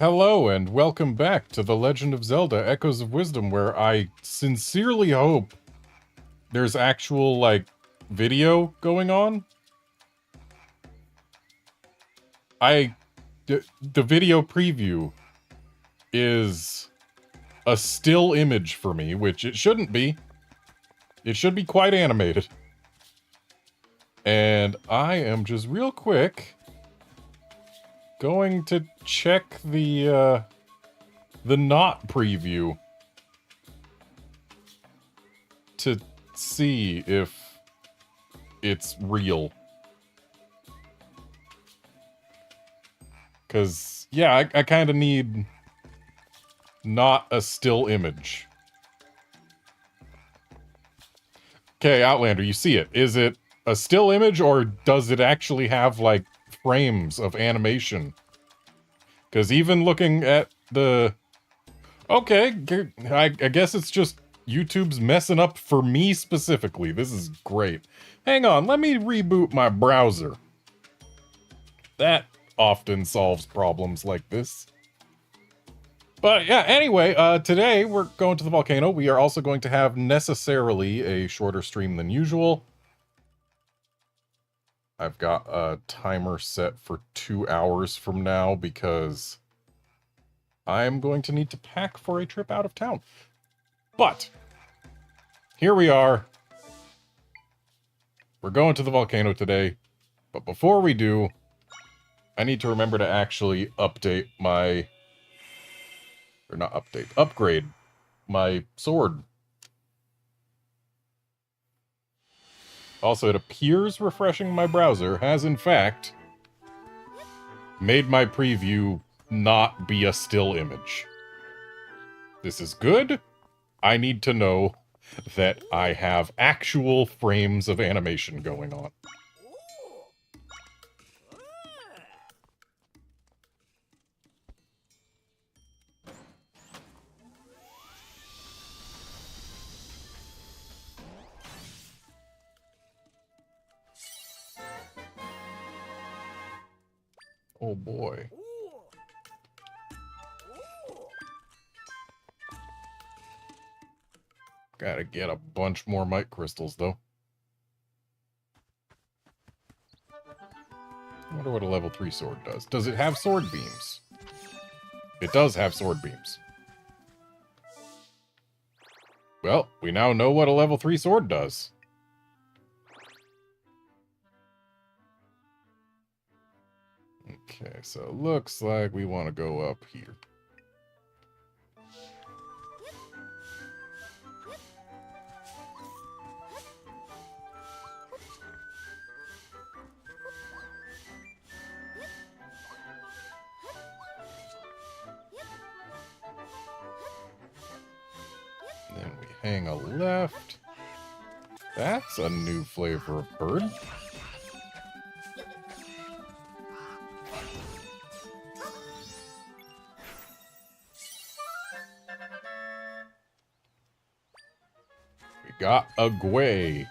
Hello and welcome back to The Legend of Zelda Echoes of Wisdom, where I sincerely hope there's actual, video going on. The video preview is a still image for me, which it shouldn't be. It should be quite animated. And I am just real quick going to check the not preview to see if it's real. Because, yeah, I kind of need not a still image. Okay, Outlander, you see it. Is it a still image, or does it actually have, frames of animation? Because even looking at the... Okay, I guess it's just YouTube's messing up for me specifically. This is great. Hang on, let me reboot my browser. That often solves problems like this. But yeah, anyway, today we're going to the volcano. We are also going to have necessarily a shorter stream than usual. I've got a timer set for 2 hours from now because I'm going to need to pack for a trip out of town. But here we are. We're going to the volcano today. But before we do, I need to remember to actually update my... Or not update, upgrade my sword. Also, it appears refreshing my browser has, in fact, made my preview not be a still image. This is good. I need to know that I have actual frames of animation going on. Oh boy. Gotta get a bunch more mic crystals, though. I wonder what a level 3 sword does. Does it have sword beams? It does have sword beams. Well, we now know what a level 3 sword does. Okay, so it looks like we want to go up here. Then we hang a left. That's a new flavor of bird. Got a Gwei.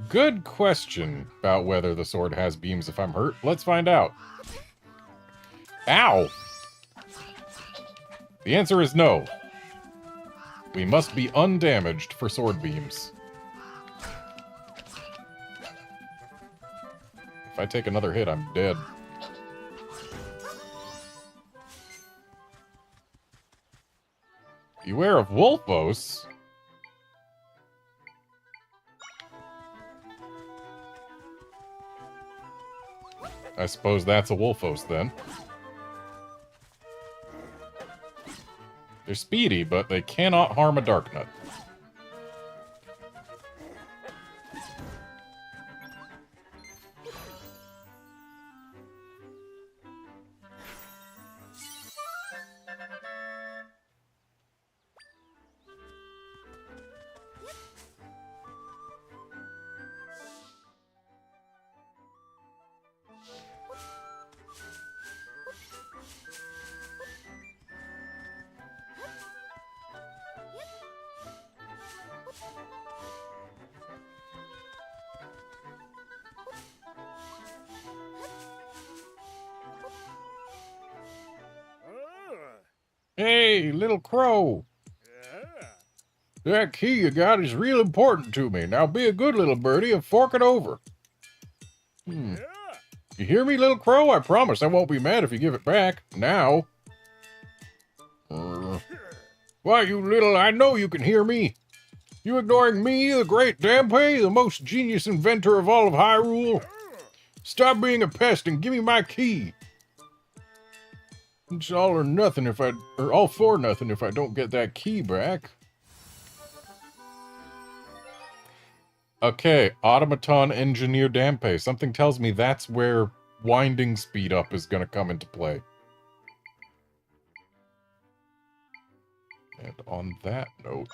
Good question about whether the sword has beams if I'm hurt. Let's find out. Ow! The answer is no. We must be undamaged for sword beams. If I take another hit, I'm dead. Beware of Wolfos. I suppose that's a Wolfos, then. They're speedy, but they cannot harm a Darknut. Hey, little crow. That key you got is real important to me. Now be a good little birdie and fork it over. You hear me, little crow? I promise I won't be mad if you give it back. Now. Why, you little... I know you can hear me. You ignoring me, the great Dampe, the most genius inventor of all of Hyrule? Stop being a pest and give me my key. It's all or nothing if I... Or all for nothing if I don't get that key back. Okay, Automaton Engineer Dampe. Something tells me that's where winding speed up is going to come into play. And on that note...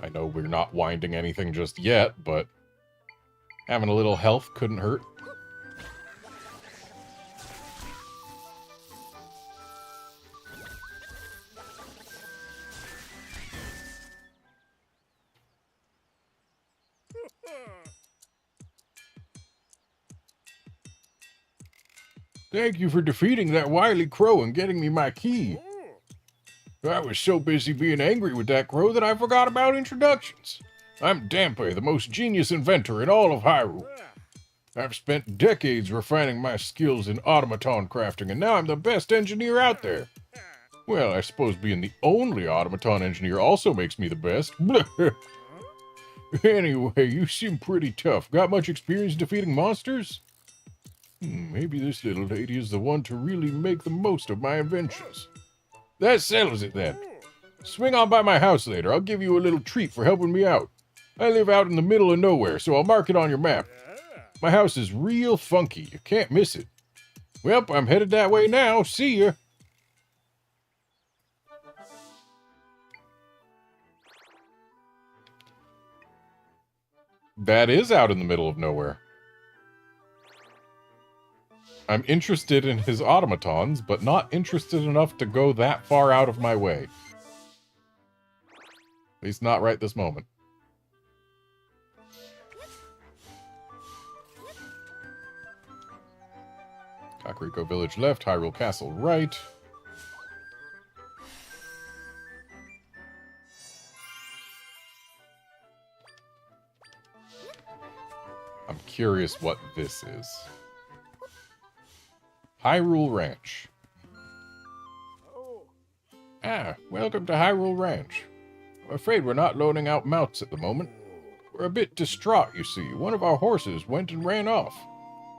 I know we're not winding anything just yet, but having a little health couldn't hurt. Thank you for defeating that wily crow and getting me my key. I was so busy being angry with that crow that I forgot about introductions. I'm Dampe, the most genius inventor in all of Hyrule. I've spent decades refining my skills in automaton crafting, and now I'm the best engineer out there. Well, I suppose being the only automaton engineer also makes me the best. Anyway, you seem pretty tough. Got much experience defeating monsters? Maybe this little lady is the one to really make the most of my inventions. That settles it then. Swing on by my house later. I'll give you a little treat for helping me out. I live out in the middle of nowhere, so I'll mark it on your map. My house is real funky. You can't miss it. Well, I'm headed that way now. See ya. That is out in the middle of nowhere. I'm interested in his automatons, but not interested enough to go that far out of my way. At least not right this moment. Kakariko Village left, Hyrule Castle right. I'm curious what this is. Hyrule Ranch. Welcome to Hyrule Ranch. I'm afraid we're not loaning out mounts at the moment. We're a bit distraught, you see. One of our horses went and ran off.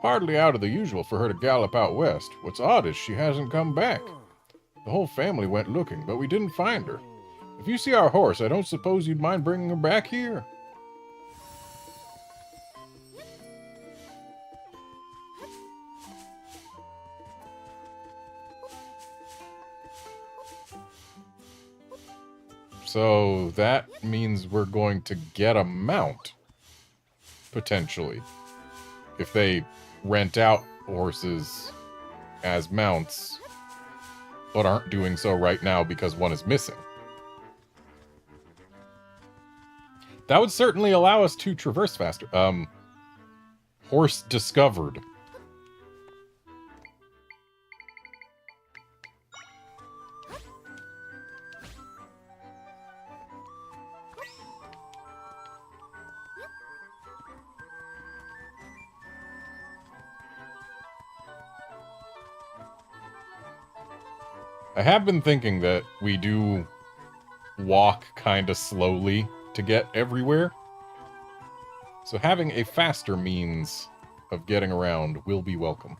Hardly out of the usual for her to gallop out west. What's odd is she hasn't come back. The whole family went looking, but we didn't find her. If you see our horse, I don't suppose you'd mind bringing her back here? So that means we're going to get a mount, potentially. If they rent out horses as mounts, but aren't doing so right now because one is missing. That would certainly allow us to traverse faster. Horse discovered. I have been thinking that we do walk kind of slowly to get everywhere. So having a faster means of getting around will be welcome.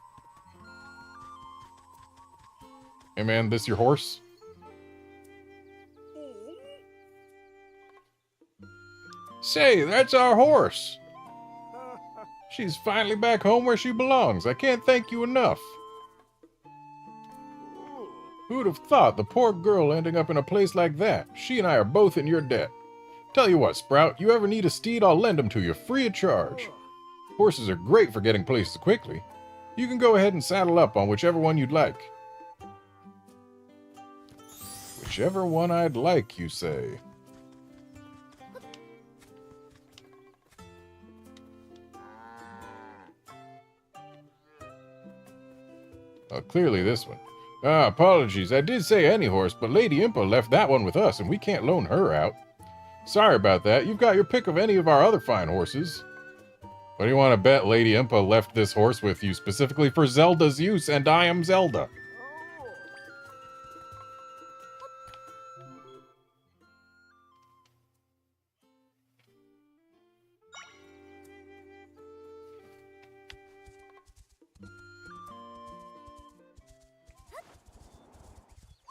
Hey man, this your horse? Say, that's our horse! She's finally back home where she belongs. I can't thank you enough. Who'd have thought the poor girl ending up in a place like that? She and I are both in your debt. Tell you what, Sprout, you ever need a steed, I'll lend them to you free of charge. Horses are great for getting places quickly. You can go ahead and saddle up on whichever one you'd like. Whichever one I'd like, you say? Clearly this one. Ah, apologies. I did say any horse, but Lady Impa left that one with us, and we can't loan her out. Sorry about that. You've got your pick of any of our other fine horses. What do you want to bet Lady Impa left this horse with you specifically for Zelda's use, and I am Zelda?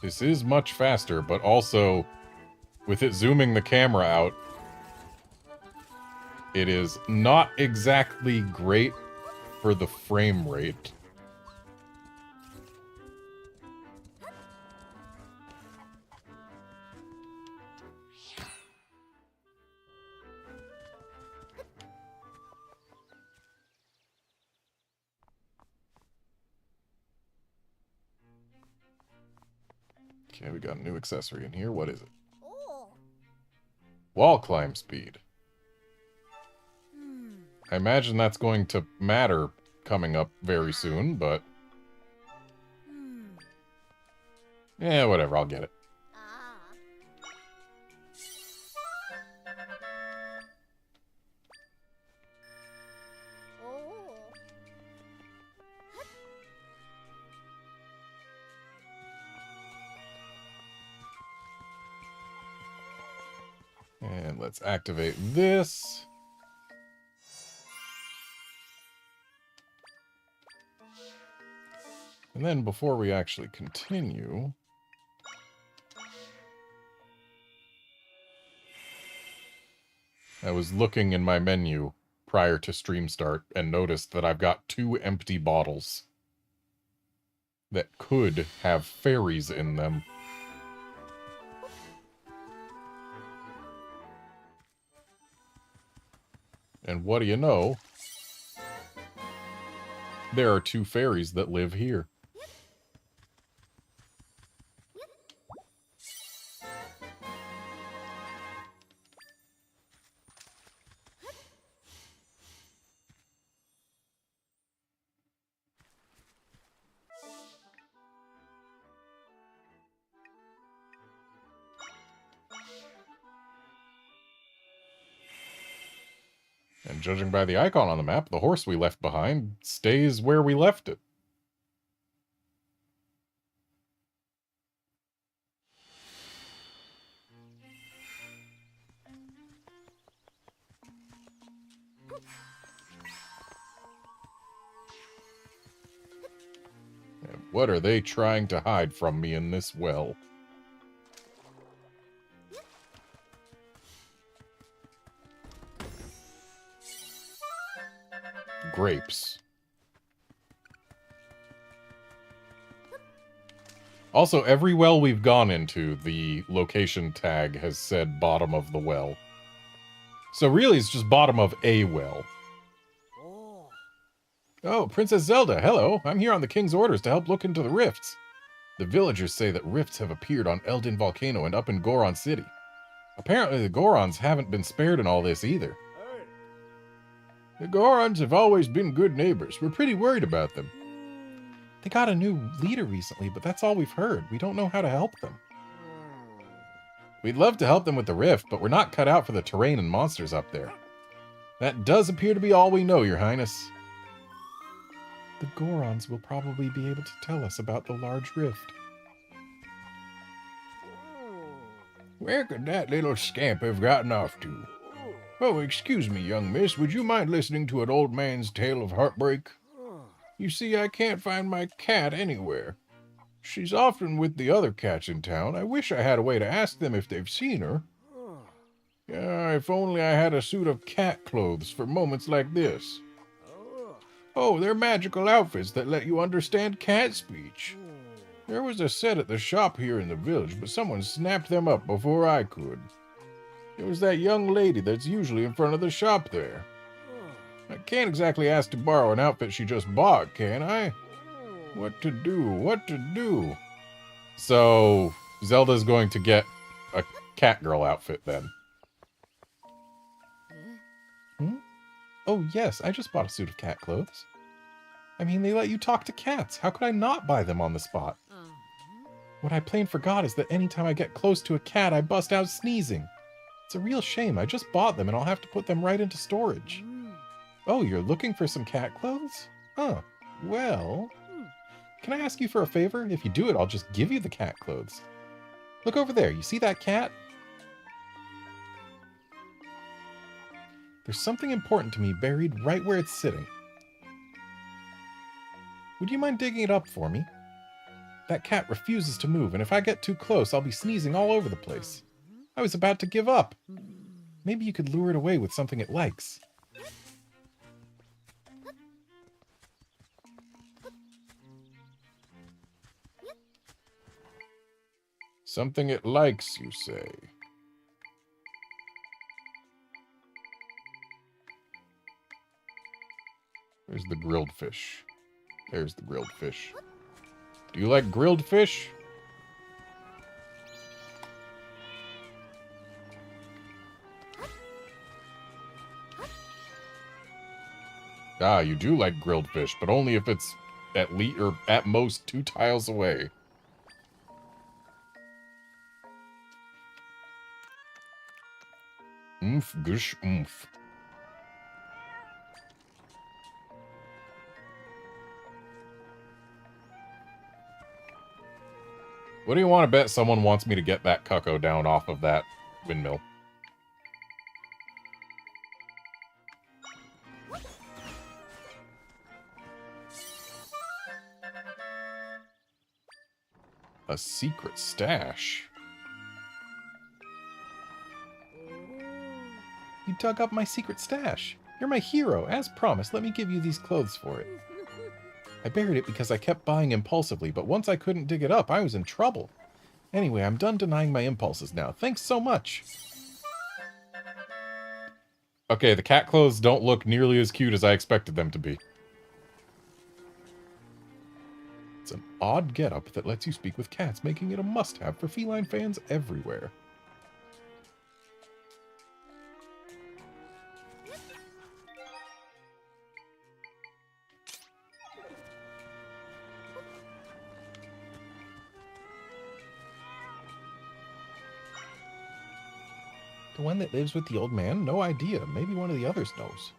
This is much faster, but also, with it zooming the camera out, it is not exactly great for the frame rate. Okay, we got a new accessory in here. What is it? Wall climb speed. I imagine that's going to matter coming up very soon, but... yeah, whatever, I'll get it. And let's activate this. And then before we actually continue... I was looking in my menu prior to stream start and noticed that I've got 2 empty bottles that could have fairies in them. And what do you know? There are 2 fairies that live here. And judging by the icon on the map, the horse we left behind stays where we left it. And what are they trying to hide from me in this well? Grapes. Also, every well we've gone into, the location tag has said bottom of the well. So really, it's just bottom of a well. Oh, Princess Zelda, hello. I'm here on the king's orders to help look into the rifts. The villagers say that rifts have appeared on Eldin Volcano and up in Goron City. Apparently the Gorons haven't been spared in all this either. The Gorons have always been good neighbors. We're pretty worried about them. They got a new leader recently, but that's all we've heard. We don't know how to help them. We'd love to help them with the rift, but we're not cut out for the terrain and monsters up there. That does appear to be all we know, Your Highness. The Gorons will probably be able to tell us about the large rift. Where could that little scamp have gotten off to? Oh, excuse me, young miss, would you mind listening to an old man's tale of heartbreak? You see, I can't find my cat anywhere. She's often with the other cats in town. I wish I had a way to ask them if they've seen her. If only I had a suit of cat clothes for moments like this. Oh, they're magical outfits that let you understand cat speech. There was a set at the shop here in the village, but someone snapped them up before I could. It was that young lady that's usually in front of the shop there. I can't exactly ask to borrow an outfit she just bought, can I? What to do? What to do? So, Zelda's going to get a Catgirl outfit then. Oh yes, I just bought a suit of cat clothes. I mean, they let you talk to cats. How could I not buy them on the spot? What I plain forgot is that anytime I get close to a cat, I bust out sneezing. It's a real shame. I just bought them and I'll have to put them right into storage. Oh, you're looking for some cat clothes? Huh. Well, can I ask you for a favor? If you do it, I'll just give you the cat clothes. Look over there. You see that cat? There's something important to me buried right where it's sitting. Would you mind digging it up for me? That cat refuses to move, and if I get too close, I'll be sneezing all over the place. I was about to give up. Maybe you could lure it away with something it likes. Something it likes, you say? There's the grilled fish. There's the grilled fish. Do you like grilled fish? Ah, you do like grilled fish, but only if it's at most 2 tiles away. Oomph, gush, oomph. What do you want to bet someone wants me to get that cucko down off of that windmill? A secret stash. You dug up my secret stash. You're my hero. As promised, let me give you these clothes for it. I buried it because I kept buying impulsively, but once I couldn't dig it up, I was in trouble. Anyway, I'm done denying my impulses now. Thanks so much. Okay, the cat clothes don't look nearly as cute as I expected them to be. It's an odd getup that lets you speak with cats, making it a must-have for feline fans everywhere. The one that lives with the old man? No idea. Maybe one of the others knows.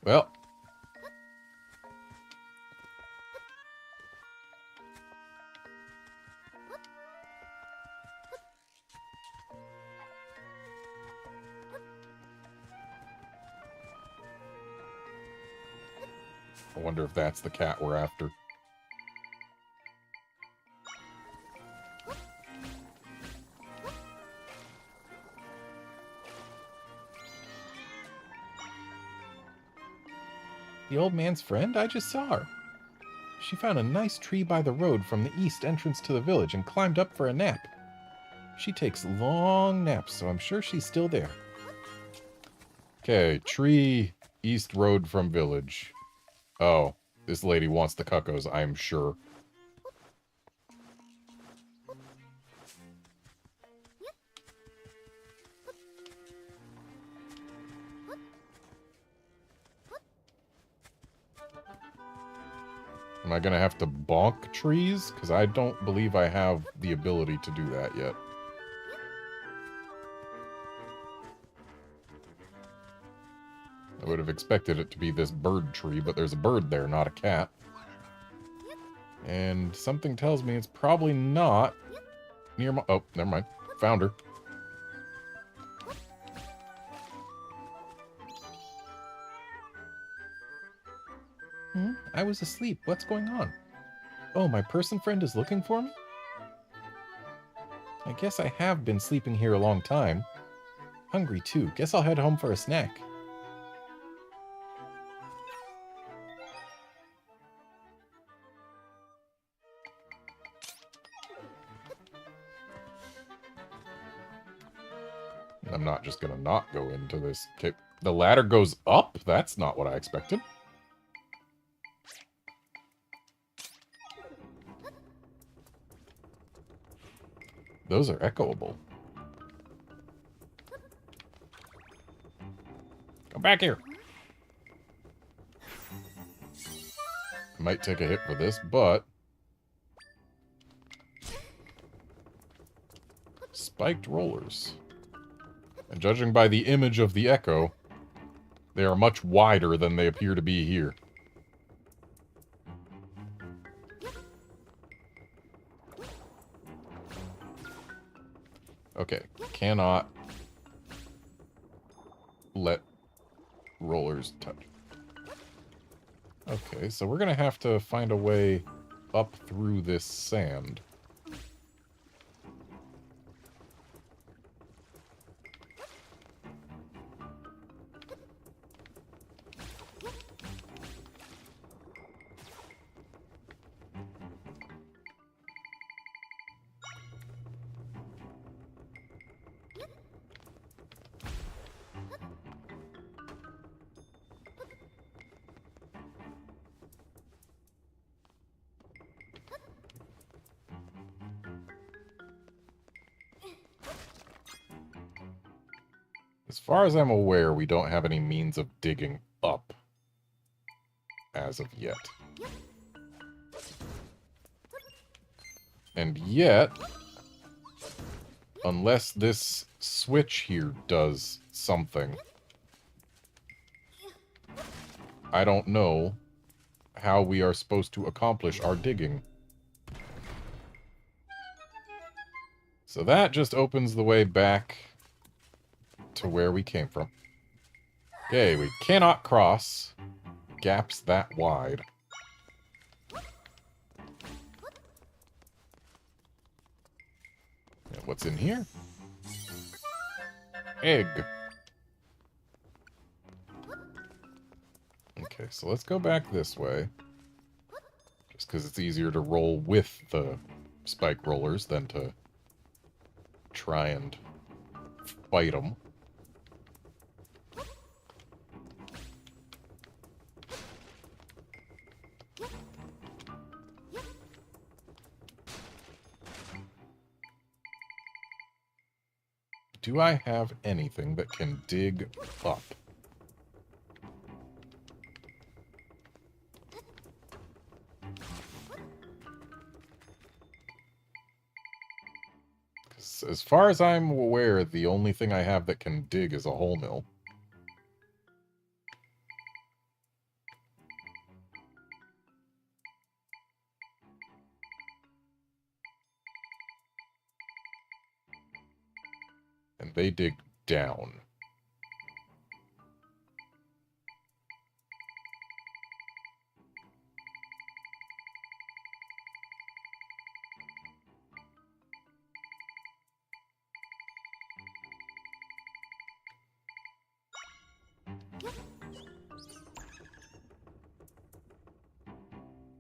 Well. I wonder if that's the cat we're after. The old man's friend? I just saw her. She found a nice tree by the road from the east entrance to the village and climbed up for a nap. She takes long naps, so I'm sure she's still there. Okay, tree, east road from village. Oh, this lady wants the cuckos, I'm sure. Am I going to have to bonk trees? Because I don't believe I have the ability to do that yet. I would have expected it to be this bird tree, but there's a bird there, not a cat. And something tells me it's probably not near my... Oh, never mind. Found her. I was asleep. What's going on? Oh, my person friend is looking for me? I guess I have been sleeping here a long time. Hungry too. Guess I'll head home for a snack. I'm not just gonna not go into this. Okay, the ladder goes up? That's not what I expected. Those are echoable. Come back here. I might take a hit for this, but Spiked rollers. And judging by the image of the echo, they are much wider than they appear to be here. Okay, cannot let rollers touch. Okay, so we're gonna have to find a way up through this sand. As far as I'm aware, we don't have any means of digging up as of yet. And yet, unless this switch here does something, I don't know how we are supposed to accomplish our digging. So that just opens the way back to where we came from. Okay, we cannot cross gaps that wide. And what's in here? Egg. Okay, so let's go back this way. Just because it's easier to roll with the spike rollers than to try and fight them. Do I have anything that can dig up? Because as far as I'm aware, the only thing I have that can dig is a hole mill. And they dig down.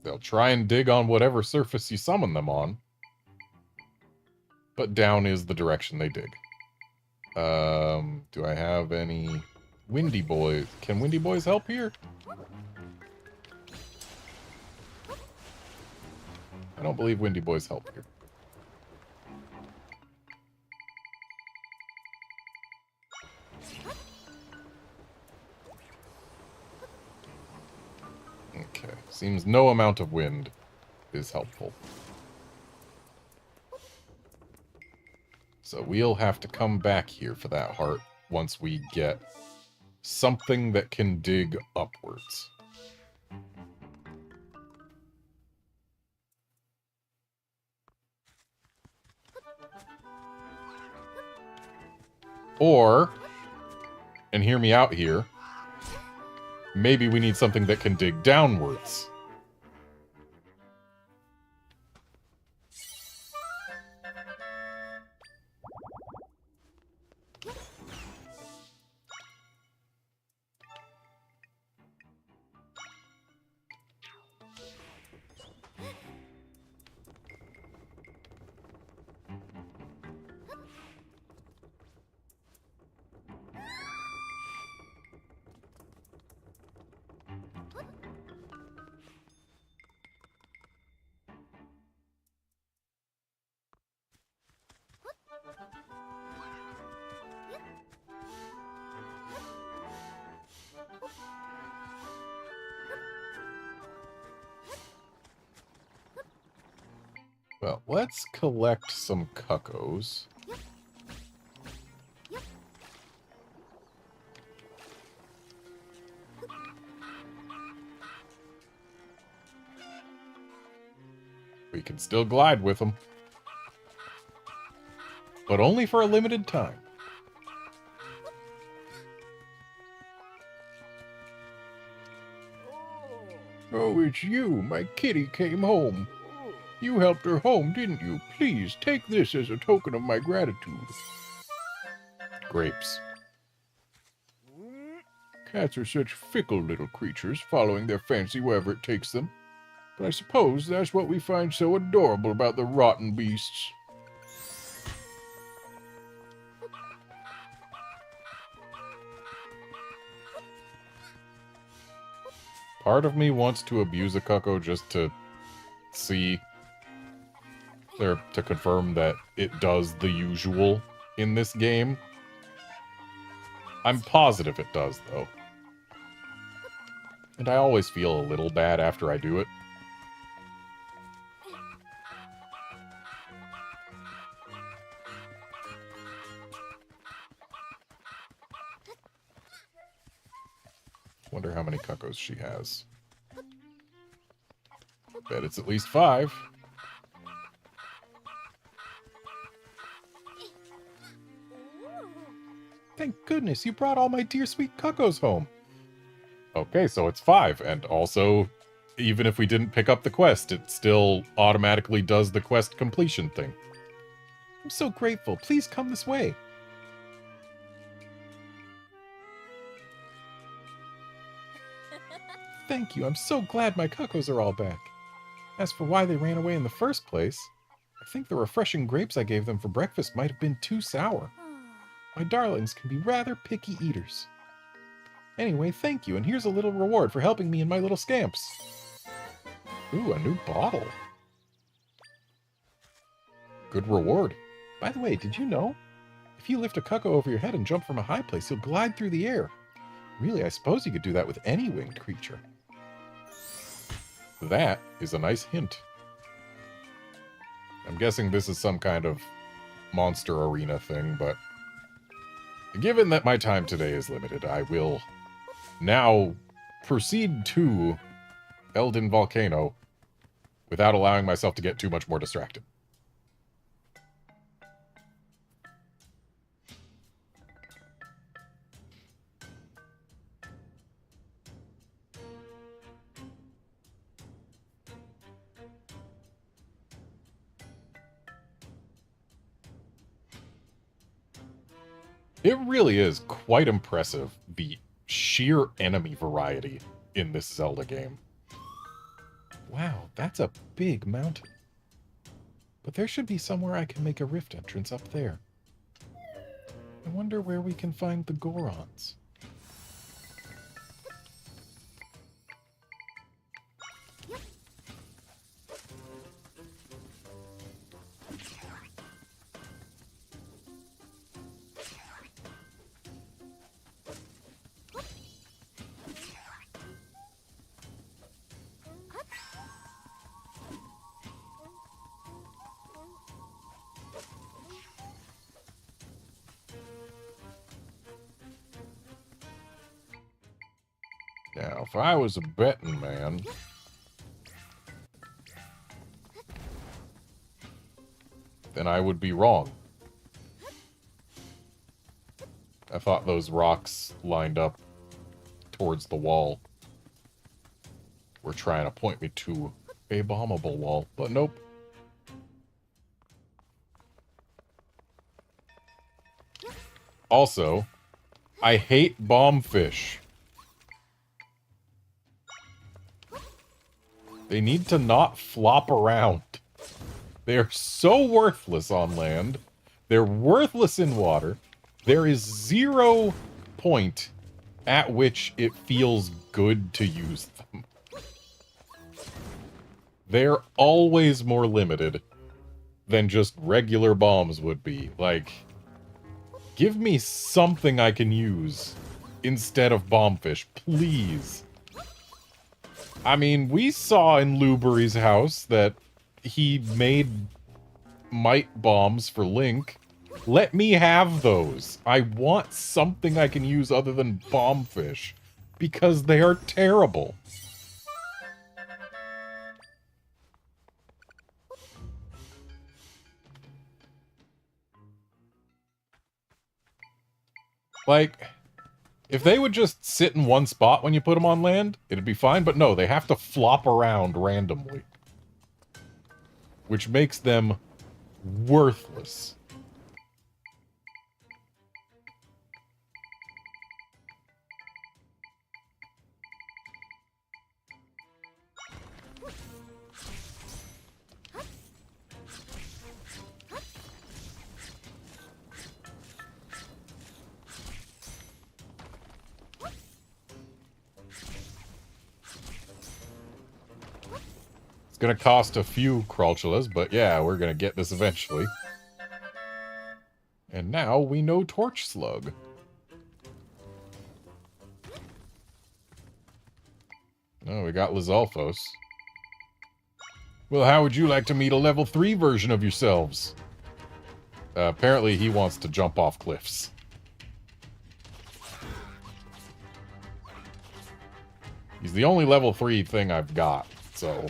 They'll try and dig on whatever surface you summon them on. But down is the direction they dig. Do I have any Windy Boys? Can Windy Boys help here? I don't believe Windy Boys help here. Okay, seems no amount of wind is helpful. So we'll have to come back here for that heart once we get something that can dig upwards. Or, and hear me out here, maybe we need something that can dig downwards. Well, let's collect some cuckoos. We can still glide with them. But only for a limited time. Oh, it's you. My kitty came home. You helped her home, didn't you? Please, take this as a token of my gratitude. Grapes. Cats are such fickle little creatures, following their fancy wherever it takes them. But I suppose that's what we find so adorable about the rotten beasts. Part of me wants to abuse a cucko just to see, or to confirm that it does the usual in this game. I'm positive it does, though. And I always feel a little bad after I do it. Wonder how many cuccos she has. Bet it's at least 5. Thank goodness you brought all my dear sweet cuccos home. Okay, so it's 5, and also, even if we didn't pick up the quest, it still automatically does the quest completion thing. I'm so grateful. Please come this way. Thank you. I'm so glad my cuccos are all back. As for why they ran away in the first place, I think the refreshing grapes I gave them for breakfast might have been too sour. My darlings can be rather picky eaters. Anyway, thank you, and here's a little reward for helping me and my little scamps. Ooh, a new bottle. Good reward. By the way, did you know? If you lift a cucko over your head and jump from a high place, you'll glide through the air. Really, I suppose you could do that with any winged creature. That is a nice hint. I'm guessing this is some kind of monster arena thing, but given that my time today is limited, I will now proceed to Elden Volcano without allowing myself to get too much more distracted. It really is quite impressive, the sheer enemy variety in this Zelda game. Wow, that's a big mountain. But there should be somewhere I can make a rift entrance up there. I wonder where we can find the Gorons. Now, if I was a betting man, then I would be wrong. I thought those rocks lined up towards the wall were trying to point me to a bombable wall, but nope. Also, I hate bomb fish. They need to not flop around. They are so worthless on land. They're worthless in water. There is 0 point at which it feels good to use them. They're always more limited than just regular bombs would be. Like, give me something I can use instead of bombfish, please. I mean, we saw in Lubury's house that he made might bombs for Link. Let me have those. I want something I can use other than bombfish, because they are terrible. Like, if they would just sit in one spot when you put them on land, it'd be fine, but no, they have to flop around randomly. Which makes them worthless. It's gonna cost a few Kralchulas, but yeah, we're gonna get this eventually. And now we know Torch Slug. Oh, we got Lizalfos. Well, how would you like to meet a level 3 version of yourselves? Apparently he wants to jump off cliffs. He's the only level 3 thing I've got, so...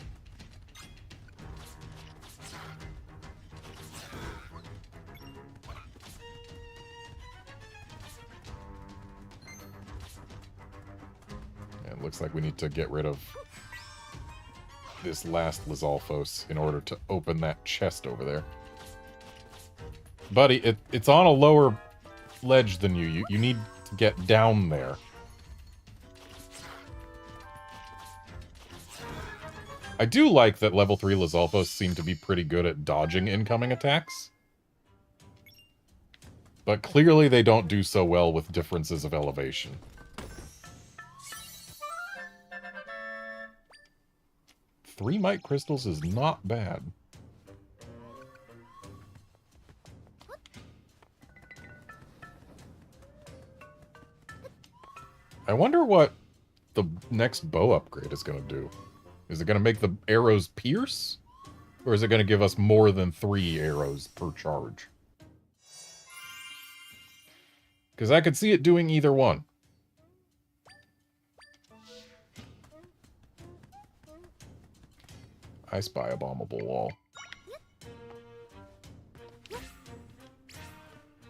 It looks like we need to get rid of this last Lizalfos in order to open that chest over there. Buddy, it's on a lower ledge than you. You need to get down there. I do like that level 3 Lizalfos seem to be pretty good at dodging incoming attacks. But clearly they don't do so well with differences of elevation. Three Might Crystals is not bad. I wonder what the next bow upgrade is going to do. Is it going to make the arrows pierce? Or is it going to give us more than 3 arrows per charge? Because I could see it doing either one. I spy a bombable wall.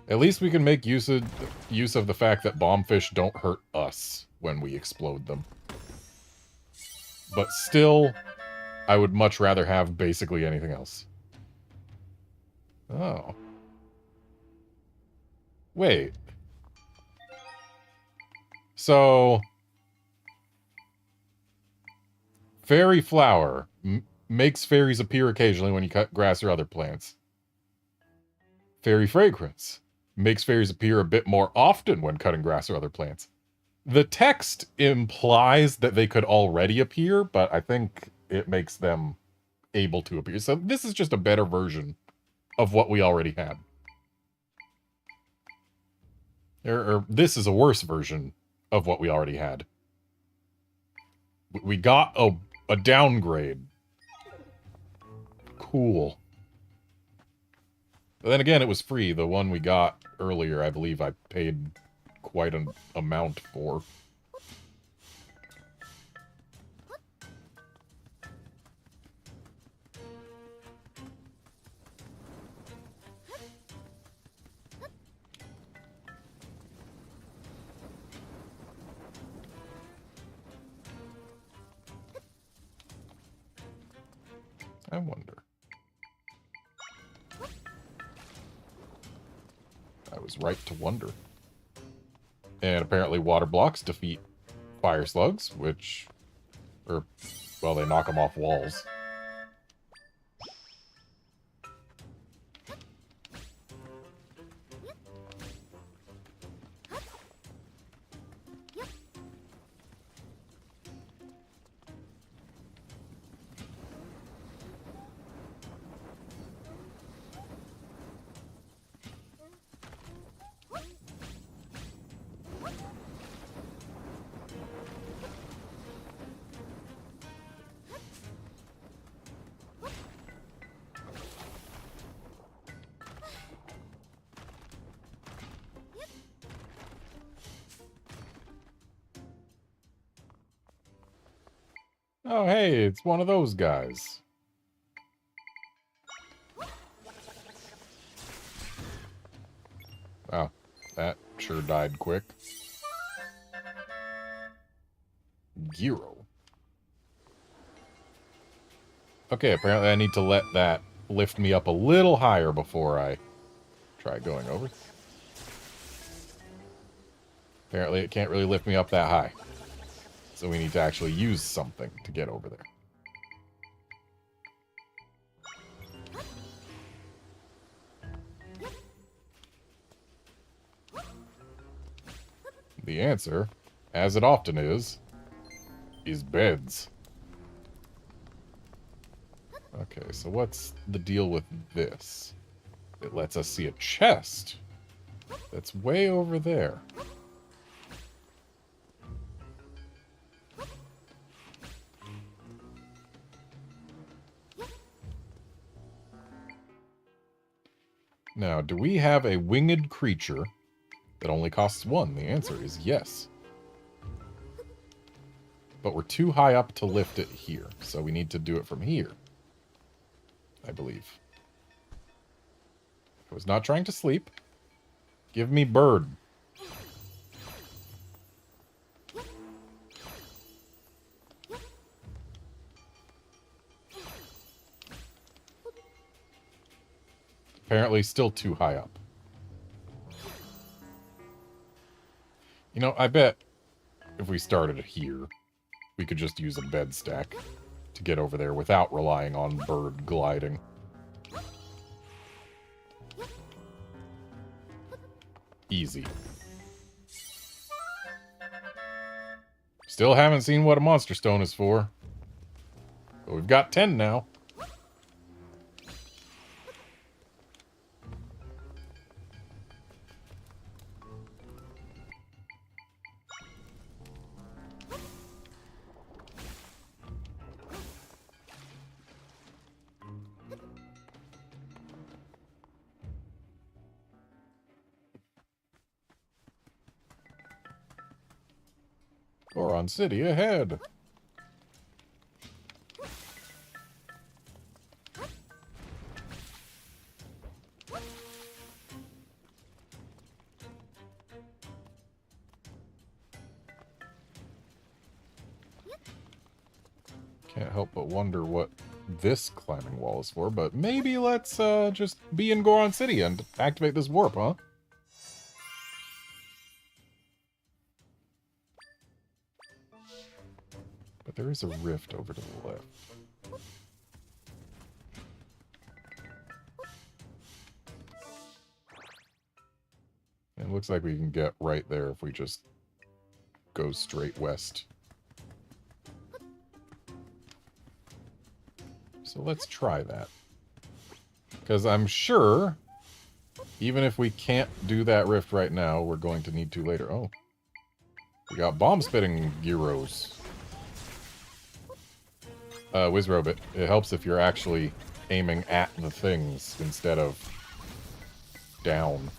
At least we can make use of the fact that bombfish don't hurt us when we explode them. But still, I would much rather have basically anything else. Oh. Wait. So... Fairy Flower makes fairies appear occasionally when you cut grass or other plants. Fairy Fragrance makes fairies appear a bit more often when cutting grass or other plants. The text implies that they could already appear, but I think it makes them able to appear. So this is just a better version of what we already had. Or this is a worse version of what we already had. We got a downgrade. Cool. But then again, it was free. The one we got earlier, I believe I paid quite an amount for. I wonder. I was right to wonder. And apparently water blocks defeat fire slugs, which... well, they knock them off walls. Oh, hey, it's one of those guys. Wow, that sure died quick. Gyro. Okay, apparently I need to let that lift me up a little higher before I try going over. Apparently it can't really lift me up that high. So we need to actually use something to get over there. The answer, as it often is beds. Okay, so what's the deal with this? It lets us see a chest that's way over there. Now, do we have a winged creature that only costs 1? The answer is yes. But we're too high up to lift it here, so we need to do it from here, I believe. I was not trying to sleep. Give me bird. Apparently still too high up. You know, I bet if we started here, we could just use a bed stack to get over there without relying on bird gliding. Easy. Still haven't seen what a monster stone is for. But we've got 10 now. Goron City ahead. Can't help but wonder what this climbing wall is for, but maybe let's just be in Goron City and activate this warp, huh? But there is a rift over to the left. And it looks like we can get right there if we just go straight west. So let's try that. Because I'm sure, even if we can't do that rift right now, we're going to need to later. Oh. We got bomb-spitting gyros. Wizrobit, it helps if you're actually aiming at the things instead of down.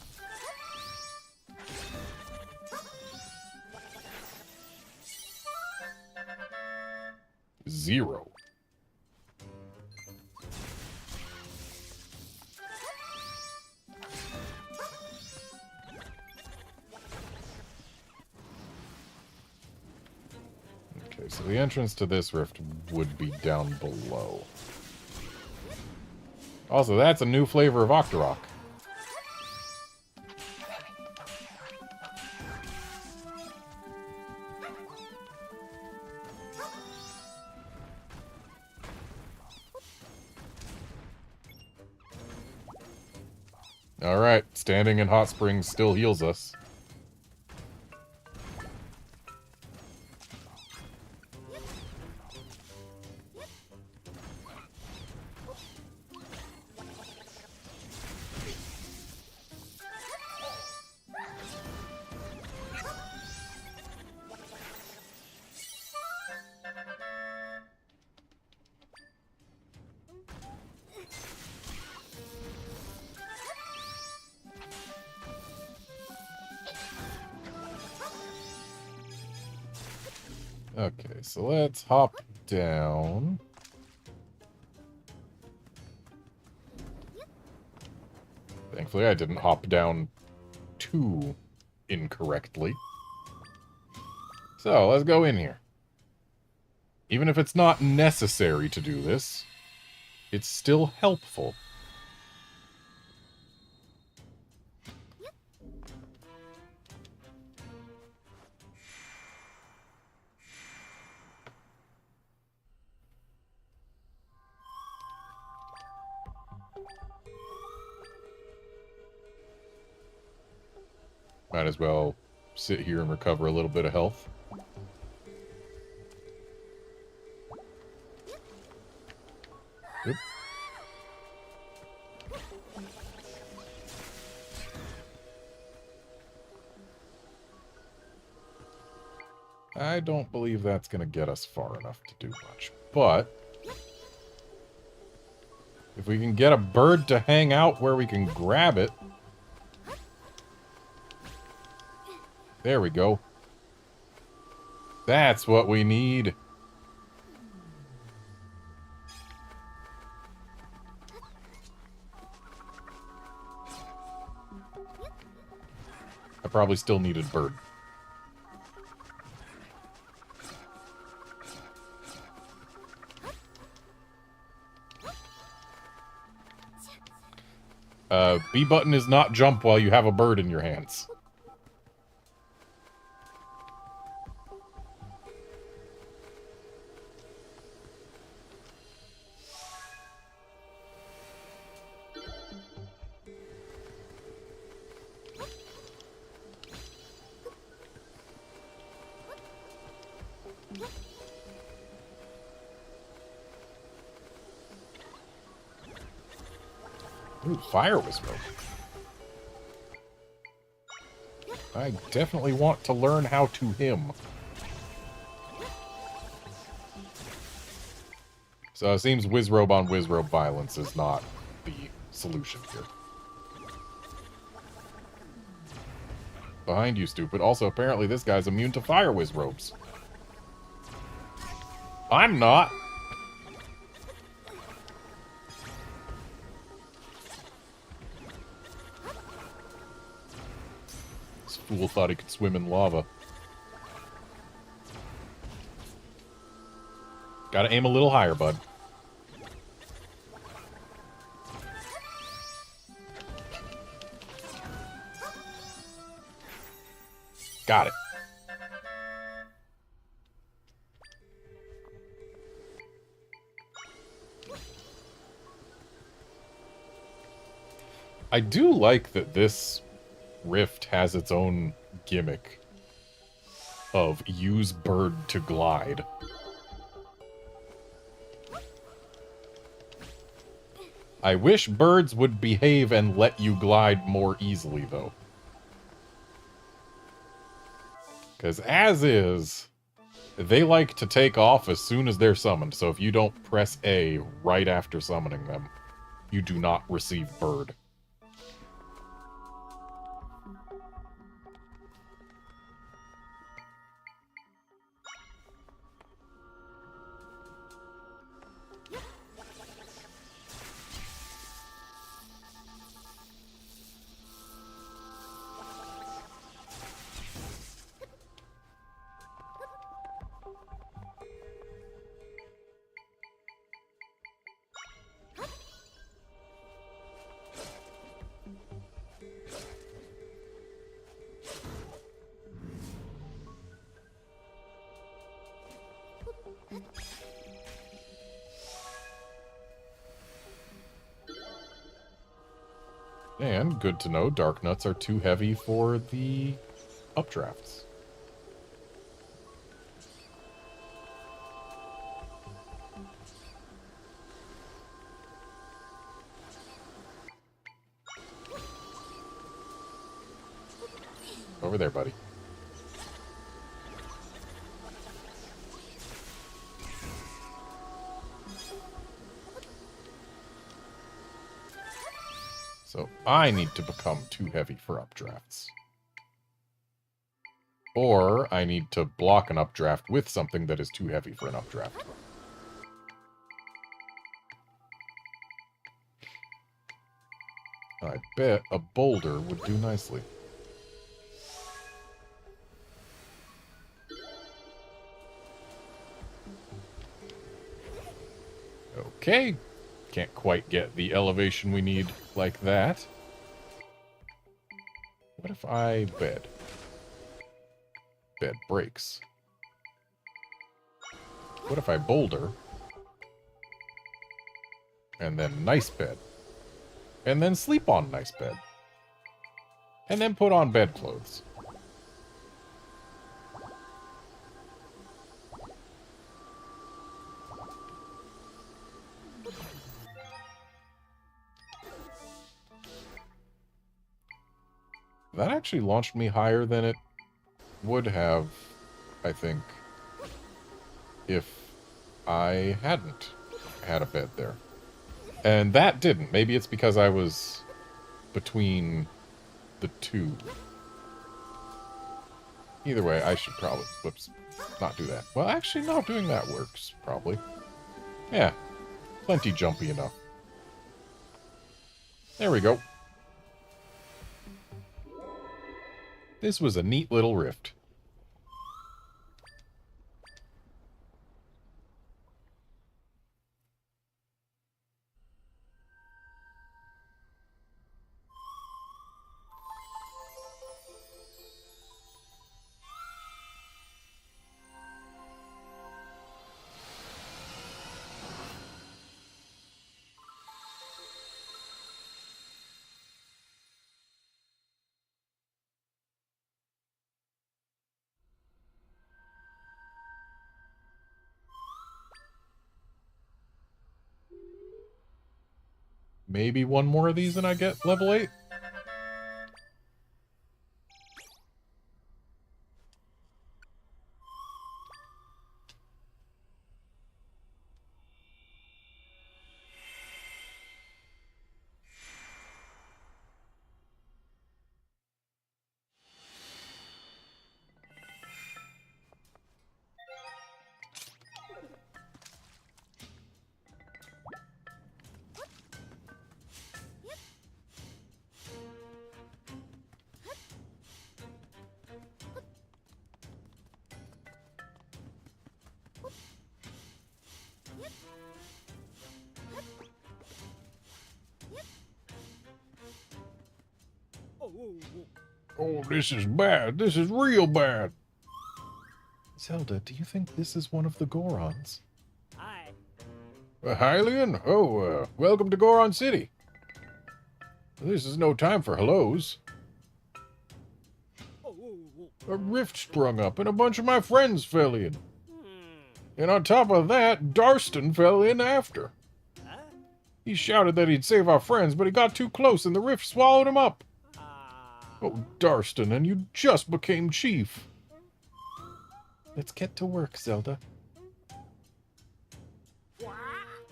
Zero. Okay, so the entrance to this rift would be down below. Also, that's a new flavor of Octorok. Alright, standing in hot springs still heals us. Okay, so let's hop down. Thankfully, I didn't hop down too incorrectly. So, let's go in here. Even if it's not necessary to do this, it's still helpful. Might as well sit here and recover a little bit of health. Oop. I don't believe that's going to get us far enough to do much. But if we can get a bird to hang out where we can grab it. There we go. That's what we need. I probably still needed bird. B button is not jump while you have a bird in your hands. Ooh, fire whisper. I definitely want to learn how to him. So it seems Wizrobe on Wizrobe violence is not the solution here. Behind you, stupid. Also, apparently this guy's immune to fire Wizrobes. I'm not. This fool thought he could swim in lava. Gotta aim a little higher, bud. Got it. I do like that this rift has its own gimmick of use bird to glide. I wish birds would behave and let you glide more easily, though. Because as is, they like to take off as soon as they're summoned, so if you don't press A right after summoning them, you do not receive bird. And, good to know, dark nuts are too heavy for the updrafts. Over there, buddy. So I need to become too heavy for updrafts. Or I need to block an updraft with something that is too heavy for an updraft. I bet a boulder would do nicely. Okay. Can't quite get the elevation we need like that. What if I bed? Bed breaks. What if I boulder? And then nice bed. And then sleep on nice bed. And then put on bedclothes. That actually launched me higher than it would have, I think, if I hadn't had a bed there. And that didn't. Maybe it's because I was between the two. Either way, I should probably, whoops, not do that. Well, actually, no, doing that works, probably. Yeah, plenty jumpy enough. There we go. This was a neat little rift. Maybe one more of these and I get level 8? Oh, this is bad. This is real bad. Zelda, do you think this is one of the Gorons? Hi. Hylian? Oh, welcome to Goron City. This is no time for hellos. A rift sprung up and a bunch of my friends fell in. And on top of that, Darston fell in after. He shouted that he'd save our friends, but he got too close and the rift swallowed him up. Oh, Darston, and you just became chief. Let's get to work, Zelda.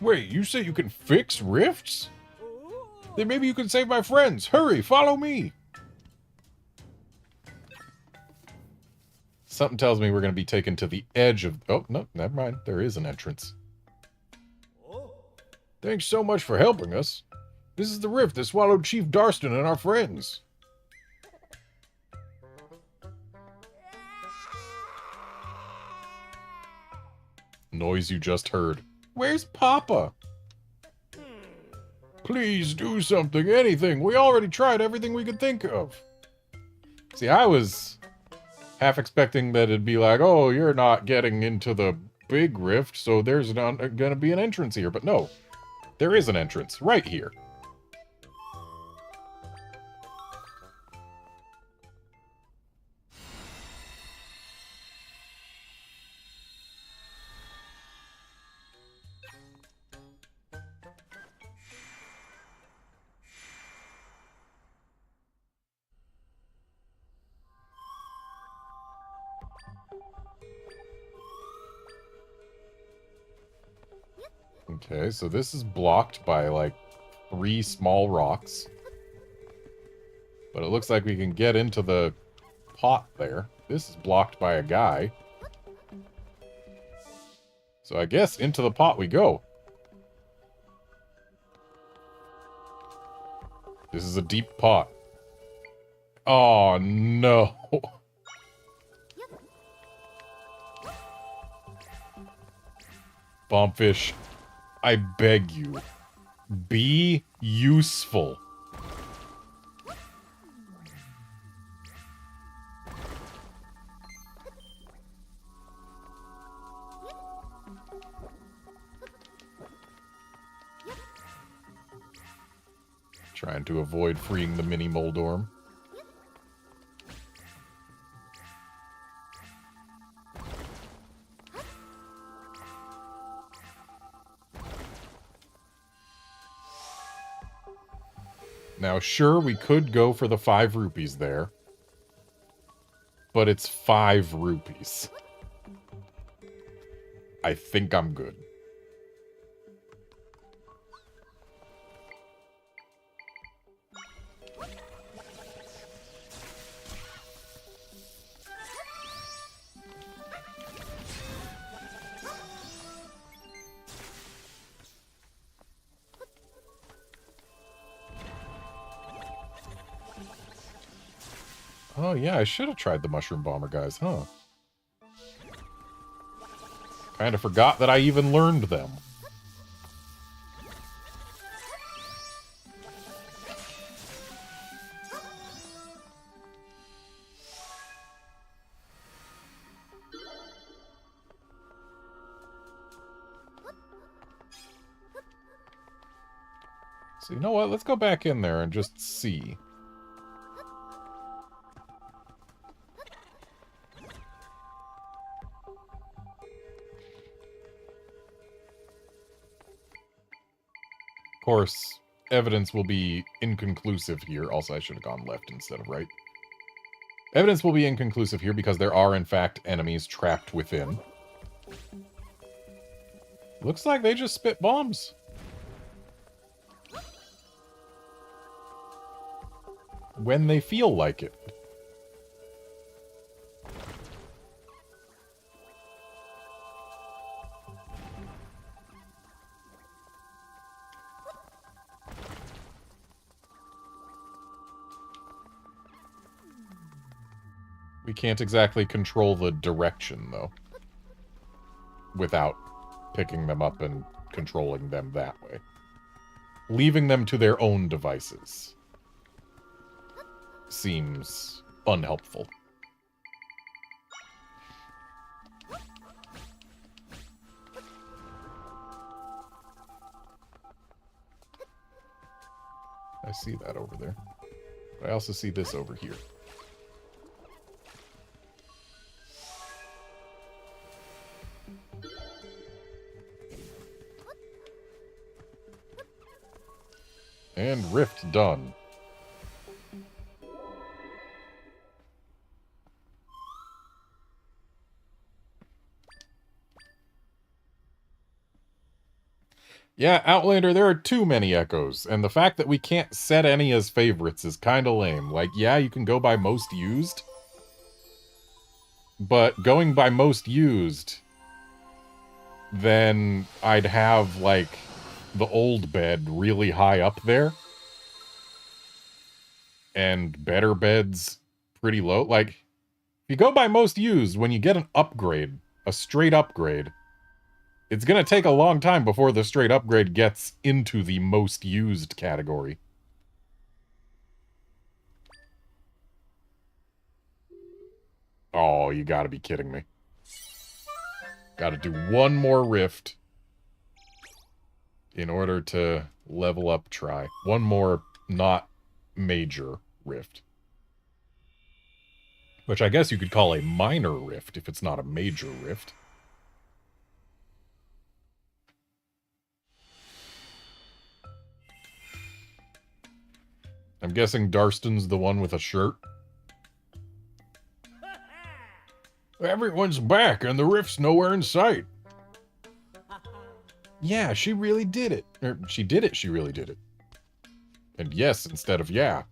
Wait, you say you can fix rifts? Then maybe you can save my friends. Hurry, follow me. Something tells me we're going to be taken to the edge of... Oh, no, never mind. There is an entrance. Thanks so much for helping us. This is the rift that swallowed Chief Darston and our friends. Noise you just heard. Where's Papa? Please do something, anything. We already tried everything we could think of. See, I was half expecting that it'd be like, oh, you're not getting into the big rift, so there's not going to be an entrance here. But no, there is an entrance right here. Okay, so this is blocked by, like, 3 small rocks. But it looks like we can get into the pot there. This is blocked by a guy. So I guess into the pot we go. This is a deep pot. Oh, no. Bombfish. I beg you. Be useful. Trying to avoid freeing the mini Moldorm. Now, sure, we could go for the 5 rupees there. But it's 5 rupees. I think I'm good. Oh, yeah, I should have tried the Mushroom Bomber guys, huh? Kind of forgot that I even learned them. So you know what? Let's go back in there and just see. Of course, evidence will be inconclusive here. Also, I should have gone left instead of right. Evidence will be inconclusive here because there are, in fact, enemies trapped within. Looks like they just spit bombs. When they feel like it. We can't exactly control the direction, though. Without picking them up and controlling them that way. Leaving them to their own devices seems unhelpful. I see that over there. But I also see this over here. And rift done. Yeah, Outlander, there are too many echoes, and the fact that we can't set any as favorites is kinda lame. Like, yeah, you can go by most used, but going by most used, then I'd have, like, the old bed really high up there, and better beds pretty low. Like, if you go by most used, when you get an upgrade, a straight upgrade, it's gonna take a long time before the straight upgrade gets into the most used category. Oh, you gotta be kidding me. Gotta do one more rift in order to level up try. One more not major rift. Which I guess you could call a minor rift if it's not a major rift. I'm guessing Darston's the one with a shirt. Everyone's back and the rift's nowhere in sight. Yeah, she really did it. Or, she did it, she really did it. And yes, instead of yeah.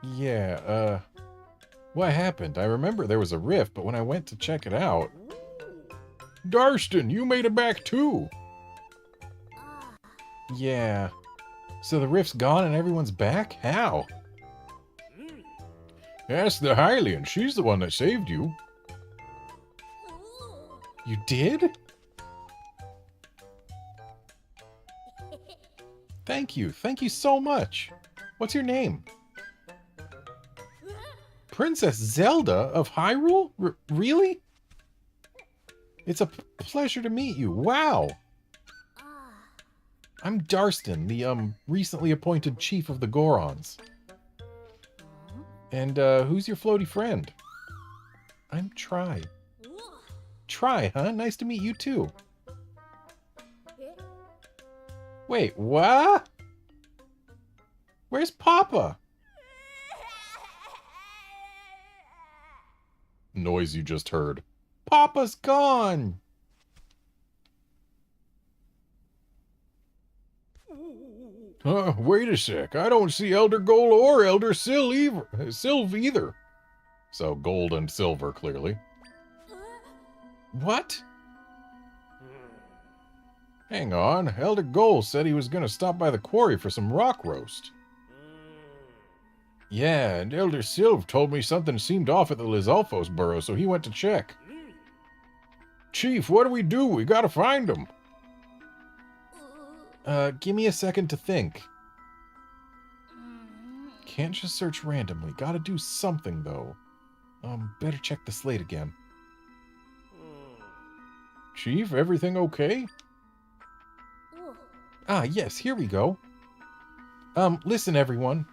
Yeah, what happened? I remember there was a rift, but when I went to check it out... Darston, you made it back too! Yeah. So the rift's gone and everyone's back? How? Ask the Hylian. She's the one that saved you. You did? Thank you. Thank you so much. What's your name? Princess Zelda of Hyrule? Really? It's a pleasure to meet you. Wow. I'm Darstan, the, recently appointed chief of the Gorons. And, who's your floaty friend? I'm Tri. Tri, huh? Nice to meet you, too. Wait, what? Where's Papa? Noise you just heard. Papa's gone! Wait a sec. I don't see Elder Gold or Elder Sylve either. So, gold and silver, clearly. What? Hang on. Elder Gold said he was going to stop by the quarry for some rock roast. Yeah, and Elder Sylve told me something seemed off at the Lizalfos burrow, so he went to check. Chief, what do? We gotta find him. Give me a second to think. Can't just search randomly. Gotta do something, though. Better check the slate again. Chief, everything okay? Ah, yes, here we go. Listen, everyone.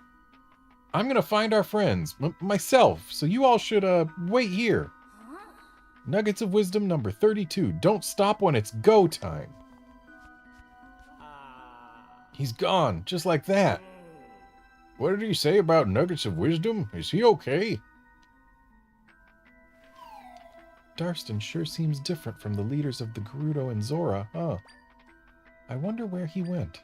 I'm gonna find our friends, myself, so you all should, wait here. Nuggets of Wisdom number 32. Don't stop when it's go time. He's gone, just like that. What did he say about Nuggets of Wisdom? Is he okay? Darstan sure seems different from the leaders of the Gerudo and Zora, huh? I wonder where he went.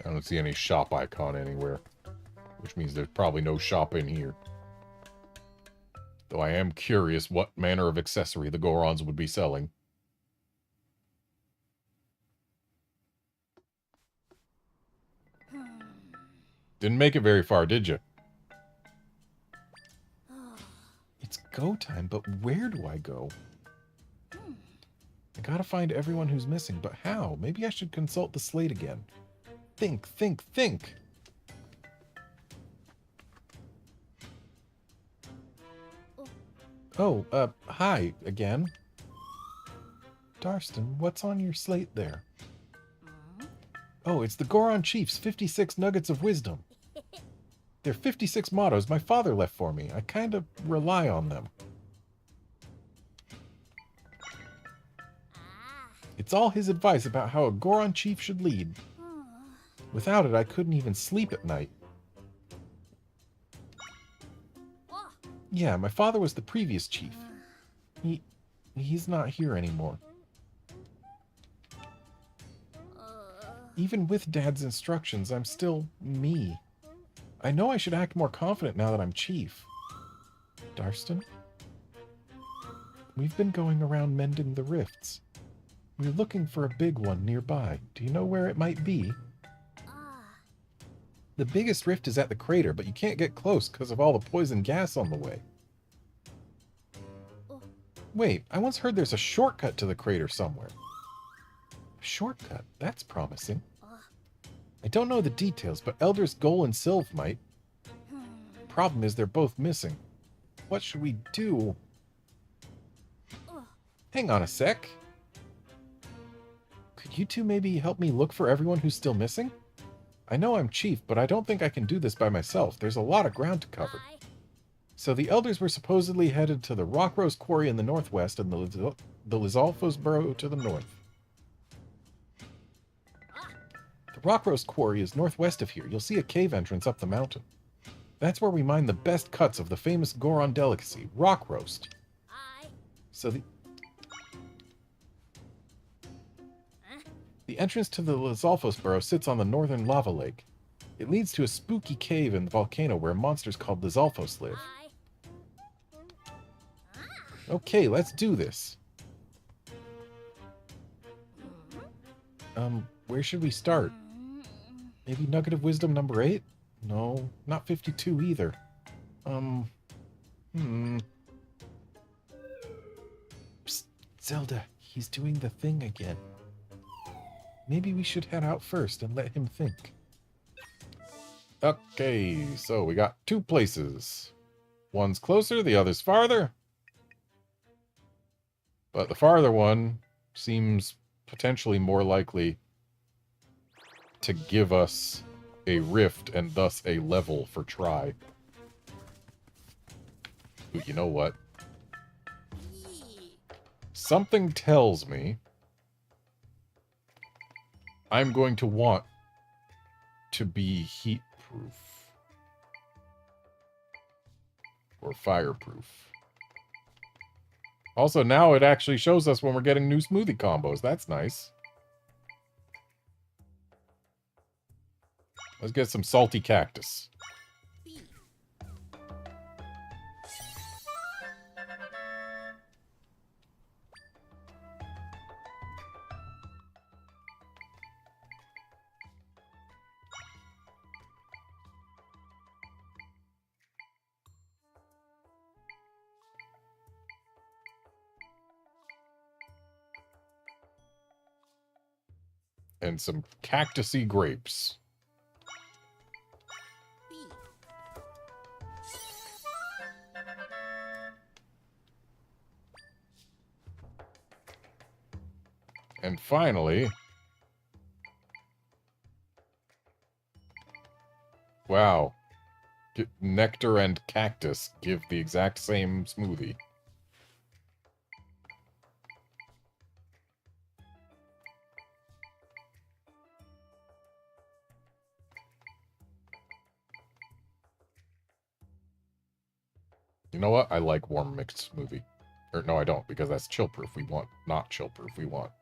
I don't see any shop icon anywhere, which means there's probably no shop in here. Though I am curious what manner of accessory the Gorons would be selling. Didn't make it very far, did you? It's go time, but where do I go? I gotta find everyone who's missing, but how? Maybe I should consult the slate again. Think, think, think! Oh, hi, again. Darstan, what's on your slate there? Oh, it's the Goron Chief's 56 Nuggets of Wisdom. They're 56 mottos my father left for me. I kind of rely on them. It's all his advice about how a Goron Chief should lead. Without it, I couldn't even sleep at night. Yeah, my father was the previous chief. He's not here anymore. Even with Dad's instructions, I'm still me. I know I should act more confident now that I'm chief. Darstan? We've been going around mending the rifts. We're looking for a big one nearby. Do you know where it might be? The biggest rift is at the crater, but you can't get close because of all the poison gas on the way. Wait, I once heard there's a shortcut to the crater somewhere. A shortcut? That's promising. I don't know the details, but Elders Gold and Sylve might. Problem is they're both missing. What should we do? Hang on a sec. Could you two maybe help me look for everyone who's still missing? I know I'm chief, but I don't think I can do this by myself. There's a lot of ground to cover. So the elders were supposedly headed to the Rockrose Quarry in the northwest and the Lizalfos Burrow to the north. The Rockrose Quarry is northwest of here. You'll see a cave entrance up the mountain. That's where we mine the best cuts of the famous Goron delicacy, rock roast. So the entrance to the Lizalfos Burrow sits on the northern lava lake. It leads to a spooky cave in the volcano where monsters called Lizalfos live. Okay, let's do this. Where should we start? Maybe Nugget of Wisdom number 8? No, not 52 either. Hmm. Psst, Zelda, he's doing the thing again. Maybe we should head out first and let him think. Okay, so we got 2 places. One's closer, the other's farther. But the farther one seems potentially more likely to give us a rift and thus a level for try. Ooh, you know what? Something tells me I'm going to want to be heat-proof. Or fireproof. Also, now it actually shows us when we're getting new smoothie combos. That's nice. Let's get some salty cactus. And some cactusy grapes. And finally... Wow. Nectar and cactus give the exact same smoothie. You know what? I like warm mixed smoothie. Or no, I don't, because that's chill-proof. We want not chill-proof. We want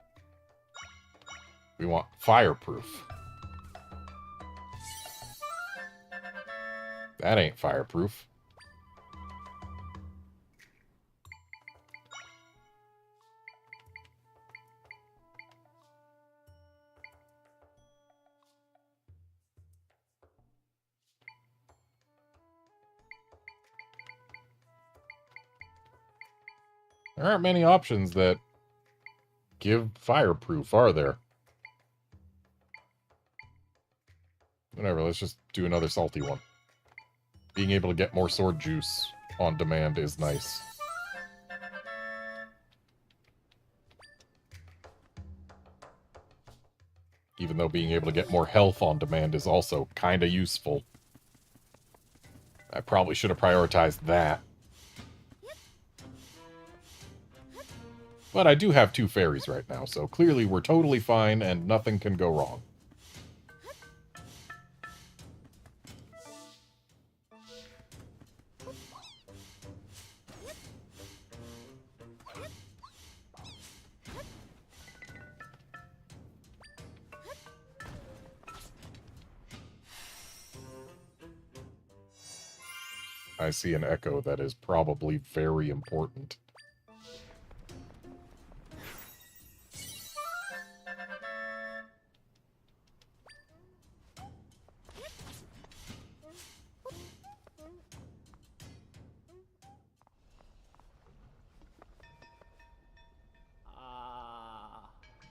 fireproof. That ain't fireproof. There aren't many options that give fireproof, are there? Whatever, let's just do another salty one. Being able to get more sword juice on demand is nice. Even though being able to get more health on demand is also kinda useful. I probably should have prioritized that. But I do have 2 fairies right now, so clearly we're totally fine and nothing can go wrong. I see an echo that is probably very important.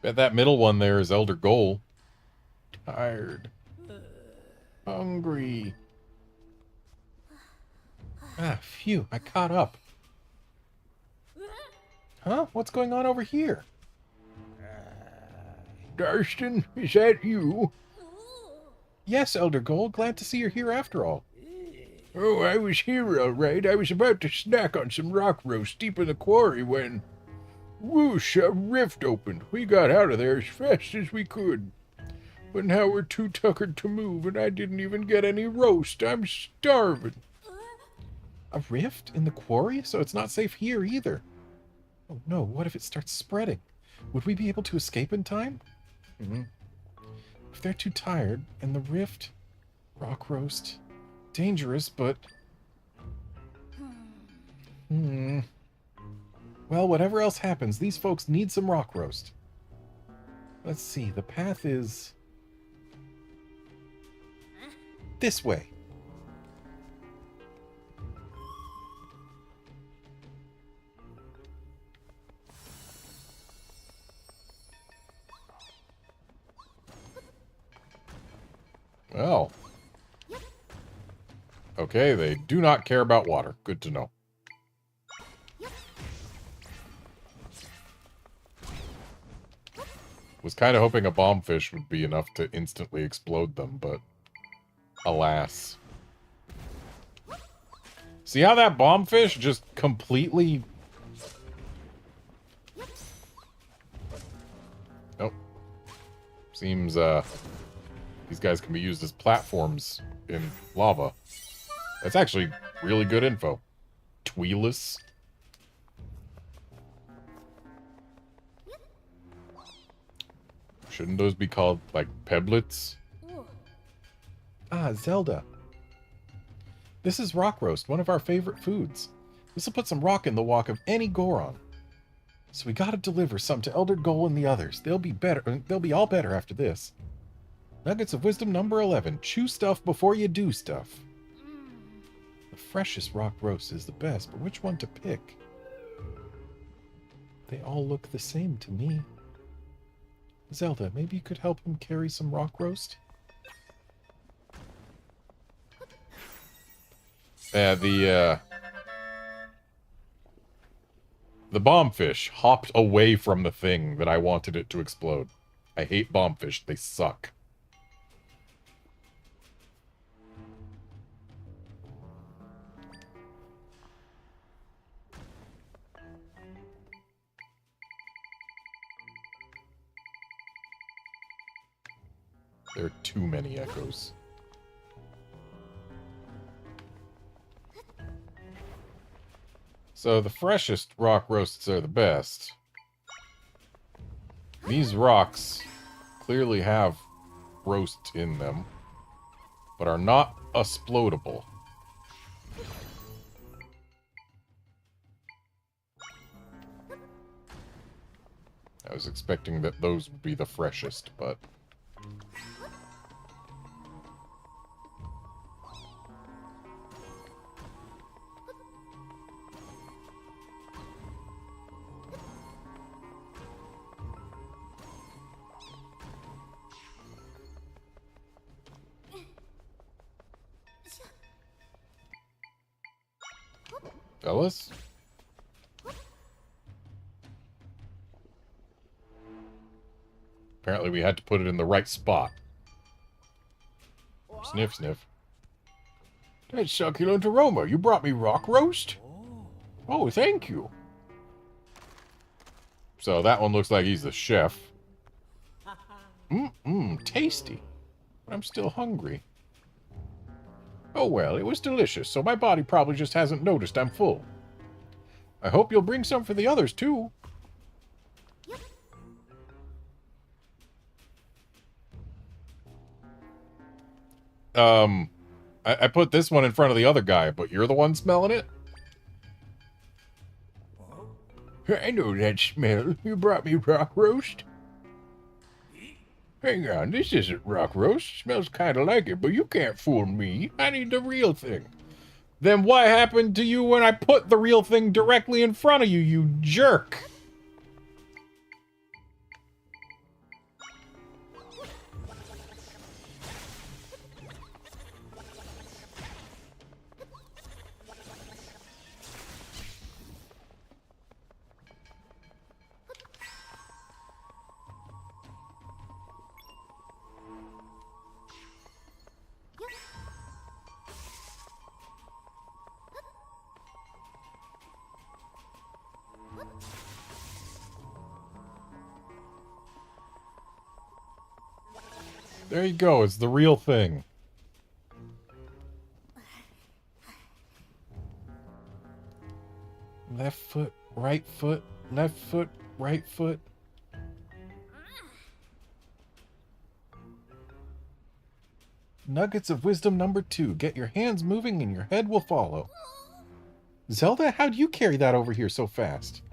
Bet that middle one there is Elder Goal. Tired. Hungry. Ah, phew, I caught up. Huh? What's going on over here? Darston, is that you? Yes, Elder Gold. Glad to see you're here after all. Oh, I was here all right. I was about to snack on some rock roast deep in the quarry when... whoosh, a rift opened. We got out of there as fast as we could. But now we're too tuckered to move, and I didn't even get any roast. I'm starving. A rift in the quarry? So it's not safe here either. Oh no, what if it starts spreading? Would we be able to escape in time? If they're too tired, and the rift... rock roast... dangerous, but... Well, whatever else happens, these folks need some rock roast. Let's see, the path is... this way. Oh. Okay, they do not care about water. Good to know. Was kind of hoping a bomb fish would be enough to instantly explode them, but alas. See how that bomb fish just completely... Nope. Seems, these guys can be used as platforms in lava. That's actually really good info. Tweeless. Shouldn't those be called, like, peblets? Ah, Zelda. This is rock roast, one of our favorite foods. This'll put some rock in the walk of any Goron. So we gotta deliver some to Elder Goal and the others. They'll be all better after this. Nuggets of Wisdom number 11. Chew stuff before you do stuff. The freshest rock roast is the best, but which one to pick? They all look the same to me. Zelda, maybe you could help him carry some rock roast? The bombfish hopped away from the thing that I wanted it to explode. I hate bombfish. They suck. There are too many echoes. So the freshest rock roasts are the best. These rocks clearly have roast in them, but are not explodable. I was expecting that those would be the freshest, but... Fellas? Apparently we had to put it in the right spot. Sniff, sniff. That succulent aroma. You brought me rock roast? Oh, thank you. So that one looks like he's the chef. Tasty. But I'm still hungry. Oh well, it was delicious, so my body probably just hasn't noticed I'm full. I hope you'll bring some for the others, too. I put this one in front of the other guy, but you're the one smelling it? I know that smell. You brought me rock roast? Hang on, this isn't rock roast. Smells kind of like it, but you can't fool me. I need the real thing. Then what happened to you when I put the real thing directly in front of you, you jerk? There you go, it's the real thing. Left foot, right foot, left foot, right foot. Nuggets of Wisdom number 2. Get your hands moving and your head will follow. Zelda, how'd you carry that over here so fast?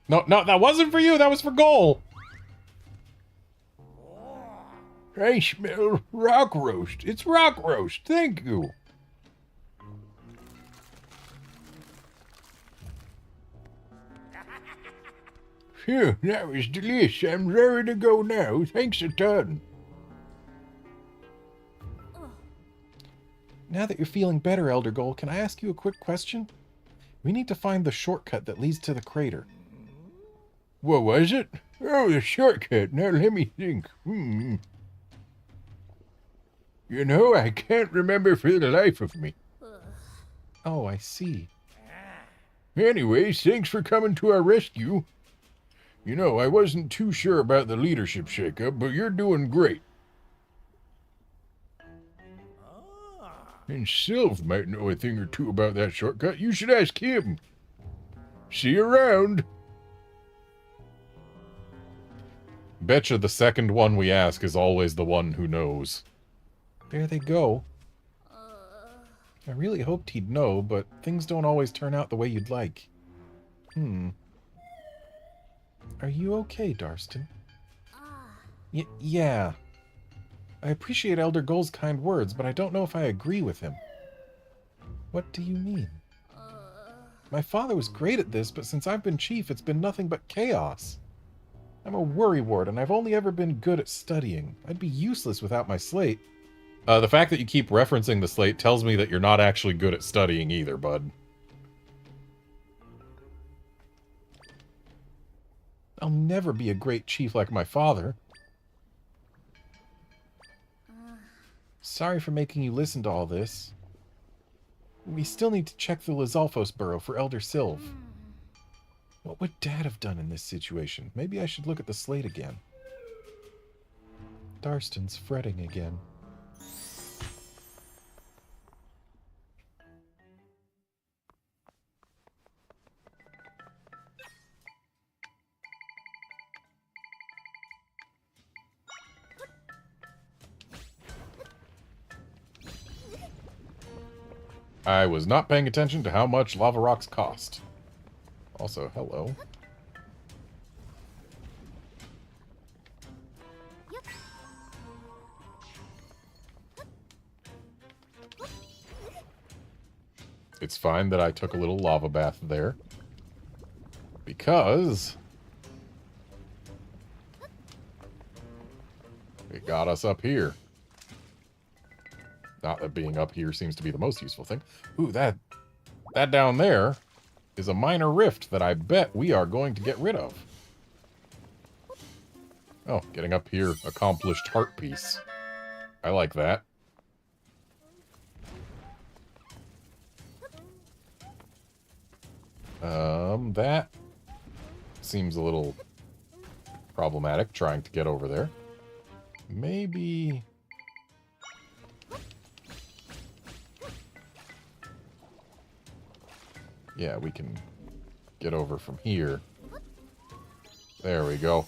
No, that wasn't for you, that was for Goal. I smell rock roast. It's rock roast. Thank you. Phew, that was delicious. I'm ready to go now. Thanks a ton. Now that you're feeling better, Elder Gold, can I ask you a quick question? We need to find the shortcut that leads to the crater. What was it? Oh, the shortcut. Now let me think. You know, I can't remember for the life of me. Oh, I see. Anyways, thanks for coming to our rescue. You know, I wasn't too sure about the leadership shakeup, but you're doing great. And Sylv might know a thing or two about that shortcut. You should ask him. See you around. Betcha the second one we ask is always the one who knows. There they go. I really hoped he'd know, but things don't always turn out the way you'd like. Are you okay, Darston? Yeah. I appreciate Elder Gold's kind words, but I don't know if I agree with him. What do you mean? My father was great at this, but since I've been chief, it's been nothing but chaos. I'm a worrywart, and I've only ever been good at studying. I'd be useless without my slate. The fact that you keep referencing the slate tells me that you're not actually good at studying either, bud. I'll never be a great chief like my father. Sorry for making you listen to all this. We still need to check the Lizalfos burrow for Elder Sylv. What would Dad have done in this situation? Maybe I should look at the slate again. Darston's fretting again. I was not paying attention to how much lava rocks cost. Also, hello. It's fine that I took a little lava bath there. Because it got us up here. Not that being up here seems to be the most useful thing. Ooh, that down there is a minor rift that I bet we are going to get rid of. Oh, getting up here accomplished heart piece. I like that. That seems a little problematic, trying to get over there. Maybe... yeah, we can get over from here. There we go.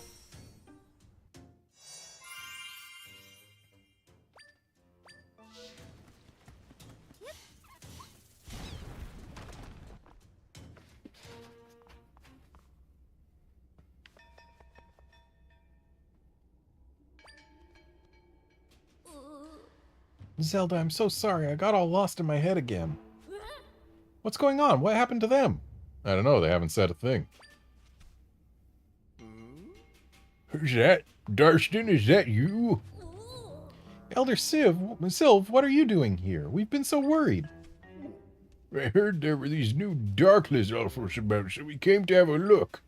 Zelda, I'm so sorry. I got all lost in my head again. What's going on? What happened to them? I don't know. They haven't said a thing. Who's that? Darston, is that you? Elder Sylv, what are you doing here? We've been so worried. I heard there were these new dark Lizalfos about, so we came to have a look.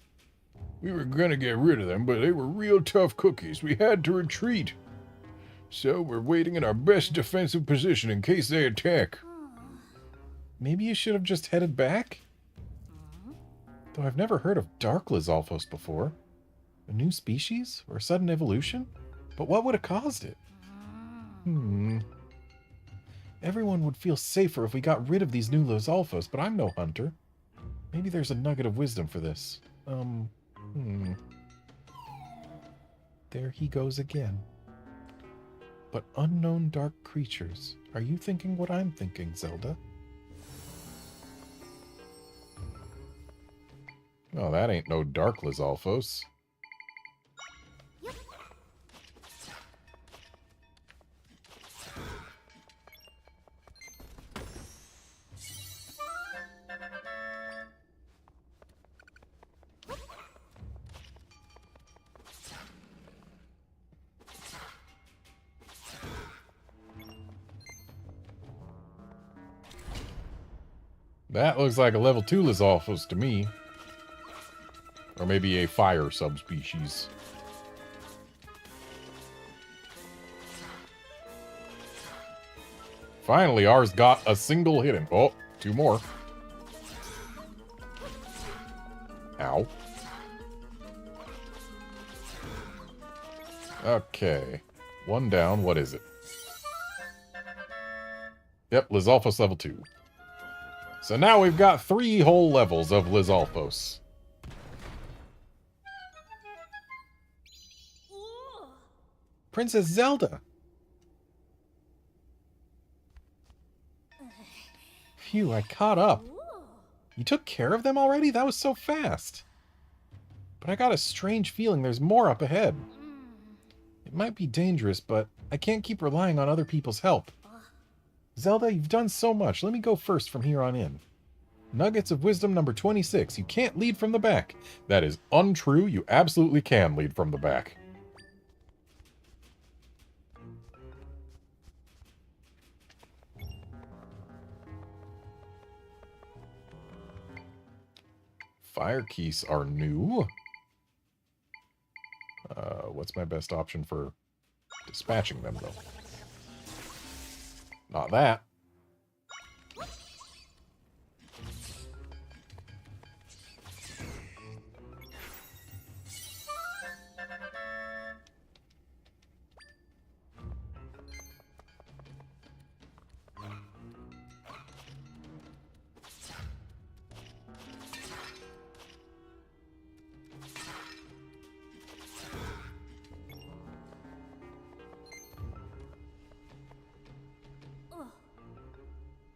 We were gonna get rid of them, but they were real tough cookies. We had to retreat. So we're waiting in our best defensive position in case they attack. Maybe you should have just headed back? Though I've never heard of dark Lizalfos before. A new species? Or a sudden evolution? But what would have caused it? Everyone would feel safer if we got rid of these new Lizalfos, but I'm no hunter. Maybe there's a nugget of wisdom for this. There he goes again. But unknown dark creatures. Are you thinking what I'm thinking, Zelda? Oh, that ain't no dark Lizalfos. That looks like a level 2 Lizalfos to me. Or maybe a fire subspecies. Finally, ours got a single hit in. Oh, 2 more. Ow. Okay. 1 down. What is it? Yep, Lizalfos level 2. So now we've got 3 whole levels of Lizalfos. Princess Zelda! Phew, I caught up. You took care of them already? That was so fast. But I got a strange feeling there's more up ahead. It might be dangerous, but I can't keep relying on other people's help. Zelda, you've done so much. Let me go first from here on in. Nuggets of Wisdom number 26. You can't lead from the back. That is untrue. You absolutely can lead from the back. Fire keys are new. What's my best option for dispatching them, though? Not that.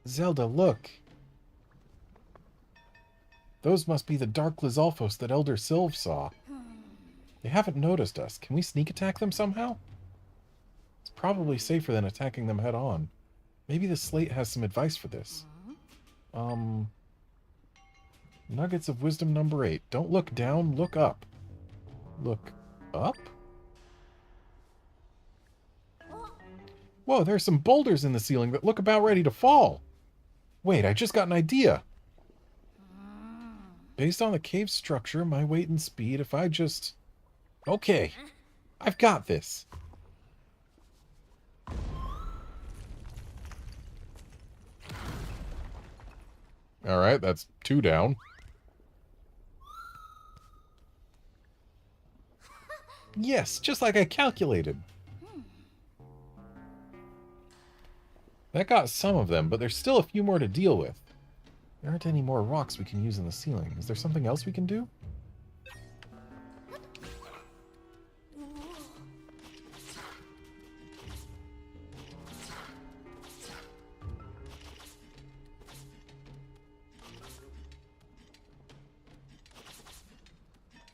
Zelda, look. Those must be the Dark Lizalfos that Elder Sylve saw. They haven't noticed us. Can we sneak attack them somehow? It's probably safer than attacking them head on. Maybe the slate has some advice for this. Nuggets of Wisdom number 8. Don't look down, look up. Look up? Whoa, there's some boulders in the ceiling that look about ready to fall. Wait, I just got an idea. Based on the cave structure, my weight and speed, if I just... Okay, I've got this. Alright, that's 2 down. Yes, just like I calculated. That got some of them, but there's still a few more to deal with. There aren't any more rocks we can use in the ceiling. Is there something else we can do?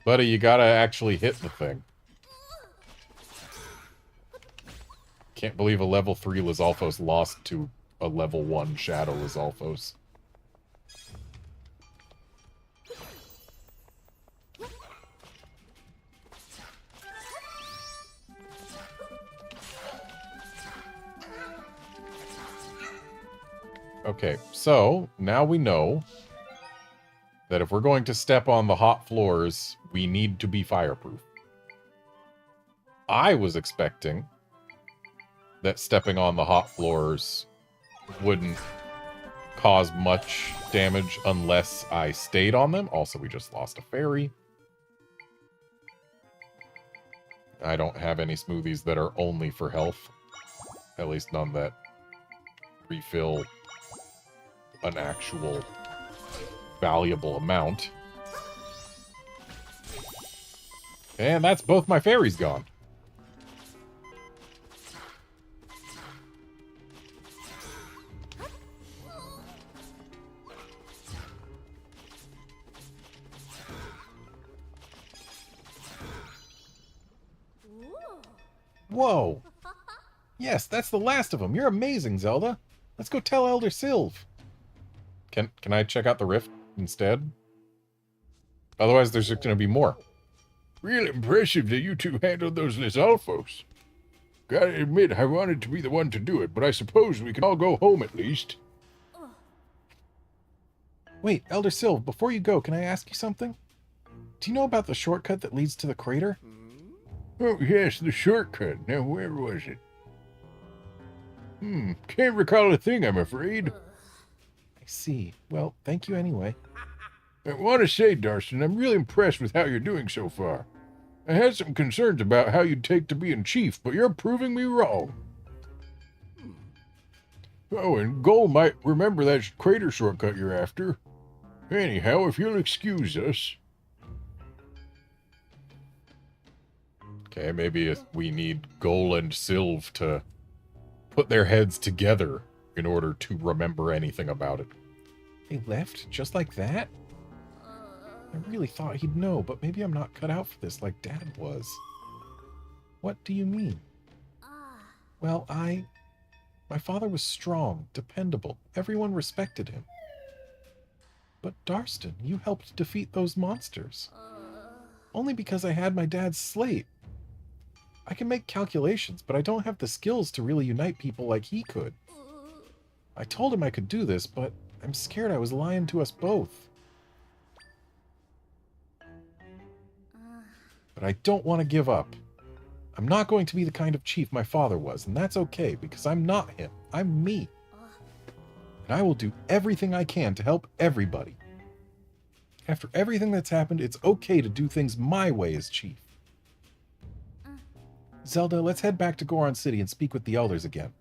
Buddy, you gotta actually hit the thing. Can't believe a level 3 Lizalfos lost to a level 1 Shadow Lizalfos. Okay, so now we know that if we're going to step on the hot floors, we need to be fireproof. I was expecting that stepping on the hot floors wouldn't cause much damage unless I stayed on them. Also, we just lost a fairy. I don't have any smoothies that are only for health. At least none that refill an actual valuable amount. And that's both my fairies gone. Whoa! Yes, that's the last of them. You're amazing, Zelda. Let's go tell Elder Sylve. Can I check out the rift instead? Otherwise, there's going to be more. Real impressive that you two handled those Lizalfos. Gotta admit, I wanted to be the one to do it, but I suppose we can all go home at least. Wait, Elder Sylv, before you go, can I ask you something? Do you know about the shortcut that leads to the crater? Oh, yes, the shortcut. Now, where was it? Can't recall a thing, I'm afraid. I see. Well, thank you anyway. I want to say, Darston, I'm really impressed with how you're doing so far. I had some concerns about how you'd take to being chief, but you're proving me wrong. Oh, and Goal might remember that crater shortcut you're after. Anyhow, if you'll excuse us. Okay, maybe if we need Goal and Sylv to put their heads together in order to remember anything about it. They left just like that? I really thought he'd know, but maybe I'm not cut out for this like Dad was. What do you mean? Well, my father was strong, dependable. Everyone respected him. But Darston, you helped defeat those monsters. Only because I had my dad's slate. I can make calculations, but I don't have the skills to really unite people like he could. I told him I could do this, but I'm scared I was lying to us both. But I don't want to give up. I'm not going to be the kind of chief my father was, and that's okay, because I'm not him. I'm me. And I will do everything I can to help everybody. After everything that's happened, it's okay to do things my way as chief. Zelda, let's head back to Goron City and speak with the elders again.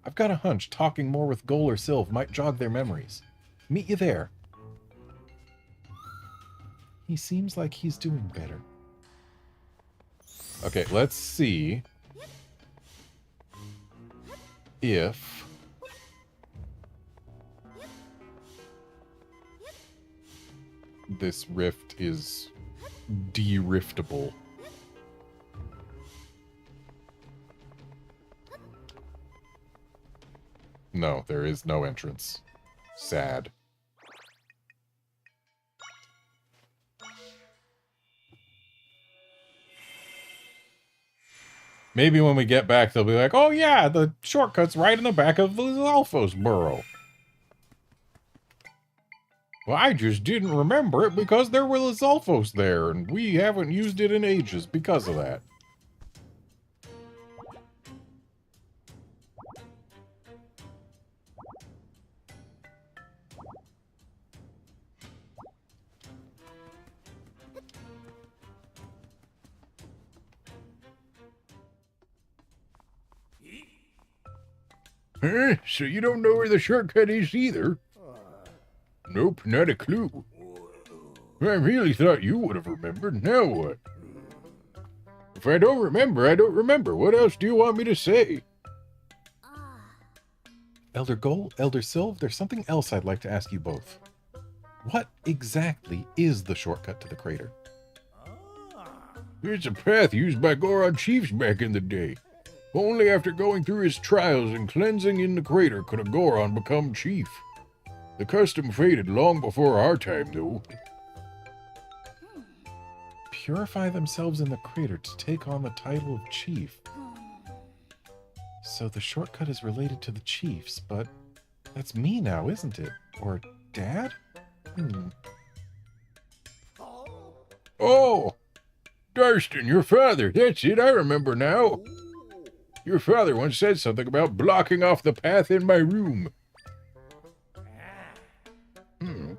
I've got a hunch talking more with Goal or Sylv might jog their memories. Meet you there. He seems like he's doing better. Okay, let's see if this rift is de-riftable. No, there is no entrance. Sad. Maybe when we get back, they'll be like, oh yeah, the shortcut's right in the back of the Alphos burrow. Well, I just didn't remember it because there were Lizalfos there, and we haven't used it in ages because of that. Huh? So you don't know where the shortcut is either? Nope, not a clue. I really thought you would have remembered. Now what? If I don't remember, I don't remember. What else do you want me to say? Elder Goal, Elder Sylv, there's something else I'd like to ask you both. What exactly is the shortcut to the crater? It's a path used by Goron chiefs back in the day. Only after going through his trials and cleansing in the crater could a Goron become chief. The custom faded long before our time, though. Purify themselves in the crater to take on the title of chief. So the shortcut is related to the chiefs, but that's me now, isn't it? Or Dad? Oh! Darston, your father. That's it, I remember now. Your father once said something about blocking off the path in my room.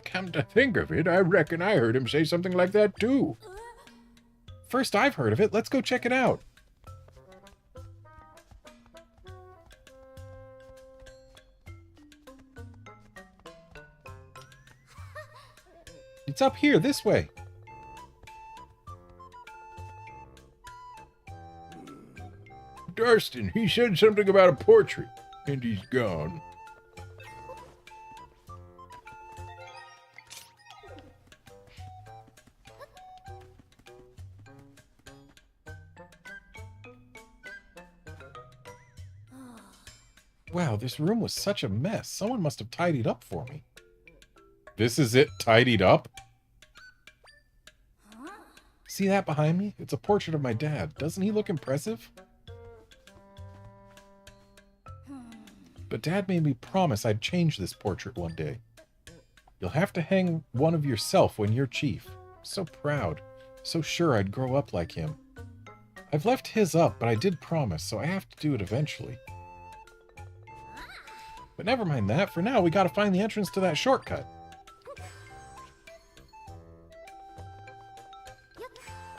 Come to think of it, I reckon I heard him say something like that too. First I've heard of it. Let's go check it out. It's up here, this way. Darston, he said something about a portrait, and he's gone. Wow, this room was such a mess. Someone must have tidied up for me. This is it, tidied up? See that behind me? It's a portrait of my dad. Doesn't he look impressive? But Dad made me promise I'd change this portrait one day. You'll have to hang one of yourself when you're chief. So proud. So sure I'd grow up like him. I've left his up, but I did promise, so I have to do it eventually. But never mind that. For now, we gotta find the entrance to that shortcut.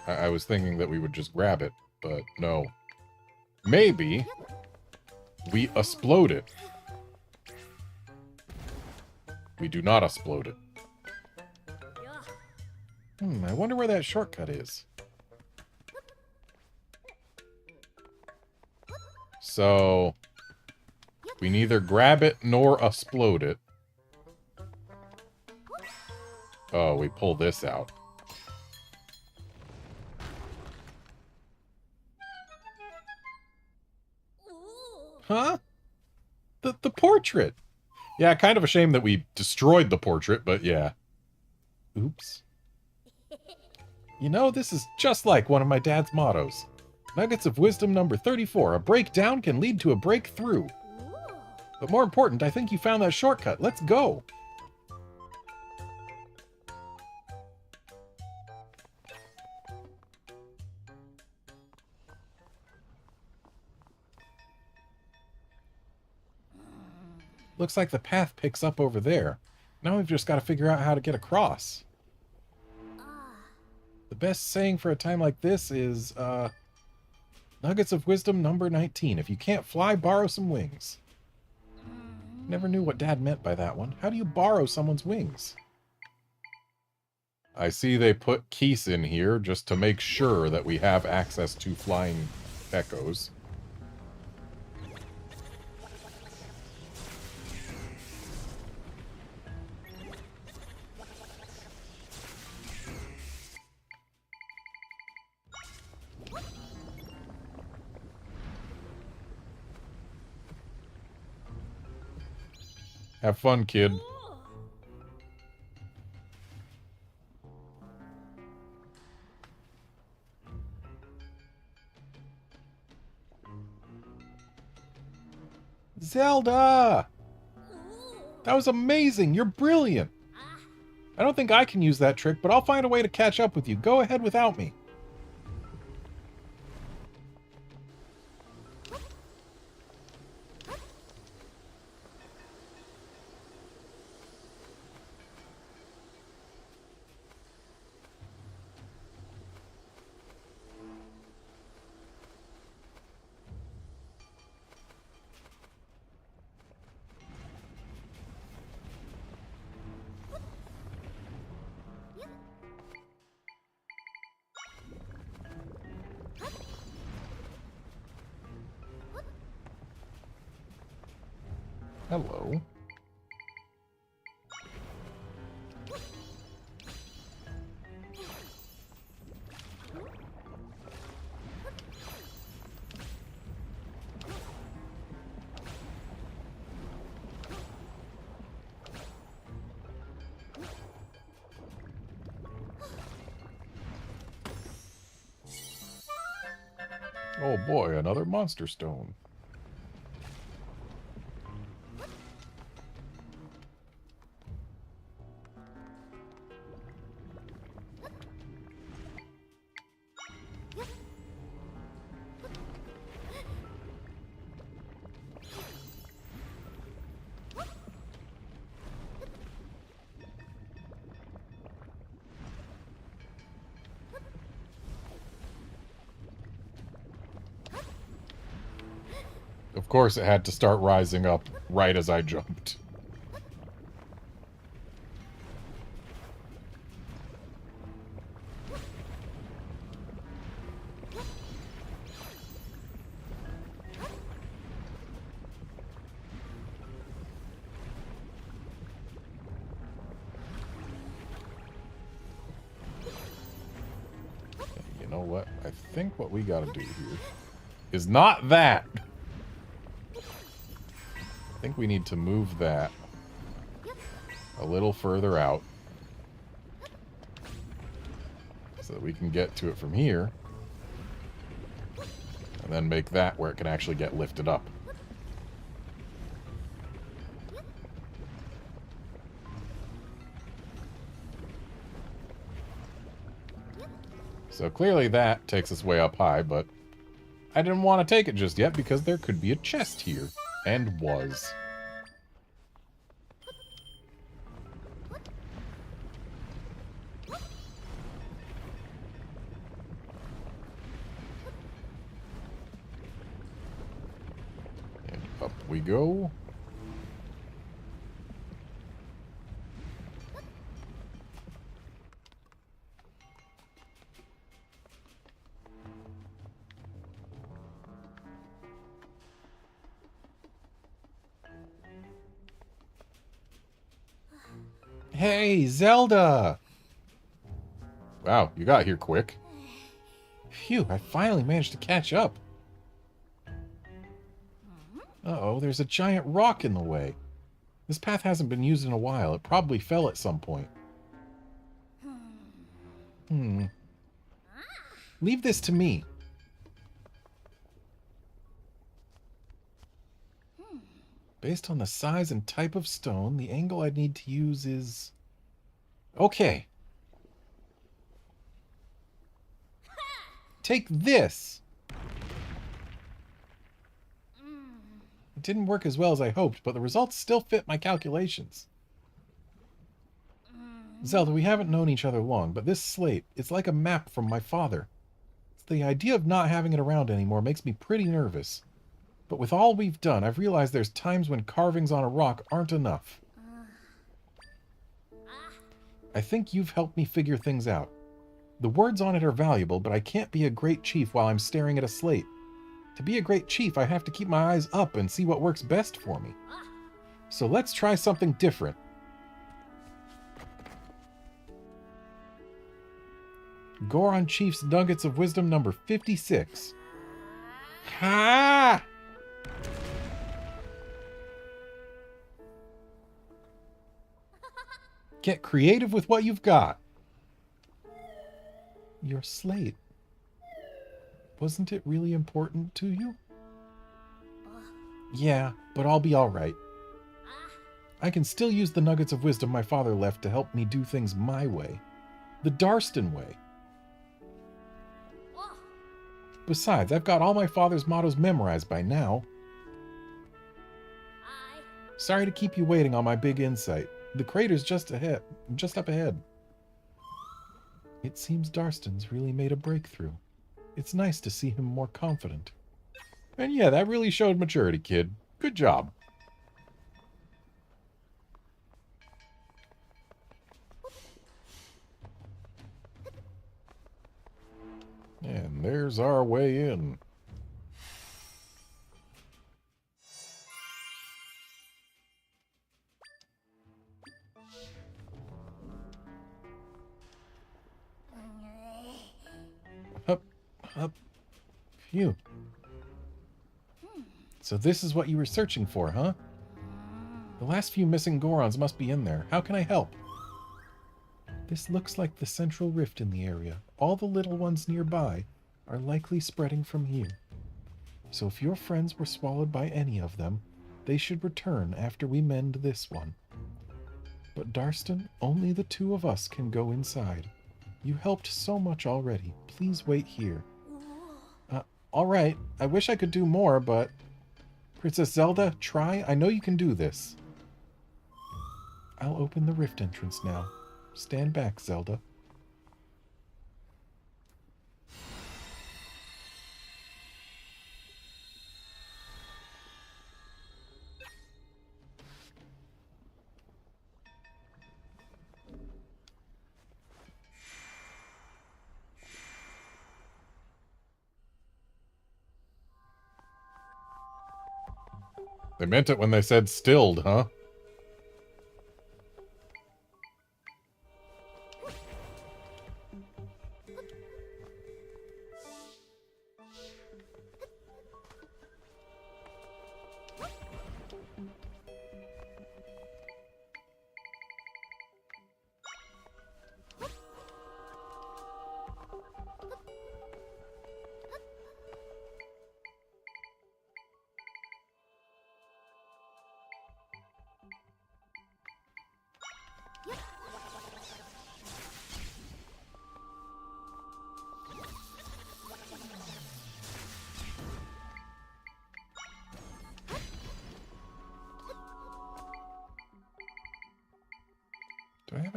I was thinking that we would just grab it, but no. Maybe we explode it. We do not explode it. I wonder where that shortcut is. So, we neither grab it nor explode it. Oh, we pull this out. Huh? The portrait! Yeah, kind of a shame that we destroyed the portrait, but yeah. Oops. You know, this is just like one of my dad's mottos. Nuggets of wisdom number 34. A breakdown can lead to a breakthrough. But more important, I think you found that shortcut. Let's go. Looks like the path picks up over there. Now we've just got to figure out how to get across. The best saying for a time like this is, Nuggets of wisdom number 19. If you can't fly, borrow some wings. Never knew what Dad meant by that one. How do you borrow someone's wings? I see they put Keese in here just to make sure that we have access to flying echoes. Have fun, kid. Zelda! That was amazing! You're brilliant! I don't think I can use that trick, but I'll find a way to catch up with you. Go ahead without me. Hello. Oh boy, another monster stone. Of course, it had to start rising up right as I jumped. You know what? I think what we gotta do here is not that. I think we need to move that a little further out so that we can get to it from here, and then make that where it can actually get lifted up. So clearly that takes us way up high, but I didn't want to take it just yet because there could be a chest here. And was. And up we go. Hey, Zelda! Wow, you got here quick. Phew, I finally managed to catch up. Uh-oh, there's a giant rock in the way. This path hasn't been used in a while. It probably fell at some point. Leave this to me. Based on the size and type of stone, the angle I'd need to use is... Okay. Take this! It didn't work as well as I hoped, but the results still fit my calculations. Zelda, we haven't known each other long, but this slate, it's like a map from my father. The idea of not having it around anymore makes me pretty nervous. But with all we've done, I've realized there's times when carvings on a rock aren't enough. I think you've helped me figure things out. The words on it are valuable, but I can't be a great chief while I'm staring at a slate. To be a great chief, I have to keep my eyes up and see what works best for me. So let's try something different. Goron Chief's Nuggets of Wisdom number 56. Ha! Get creative with what you've got. Your slate. Wasn't it really important to you? Yeah, but I'll be alright. I can still use the nuggets of wisdom my father left to help me do things my way. The Darston way. Besides, I've got all my father's mottos memorized by now. Sorry to keep you waiting on my big insight. The crater's just up ahead. It seems Darston's really made a breakthrough. It's nice to see him more confident. And yeah, that really showed maturity, kid. Good job. And there's our way in. Up, up. Phew. So this is what you were searching for, huh? The last few missing Gorons must be in there. How can I help? This looks like the central rift in the area. All the little ones nearby are likely spreading from here. So if your friends were swallowed by any of them, they should return after we mend this one. But Darston, only the two of us can go inside. You helped so much already. Please wait here. All right. I wish I could do more, but... Princess Zelda, try. I know you can do this. I'll open the rift entrance now. Stand back, Zelda. They meant it when they said stilled, huh?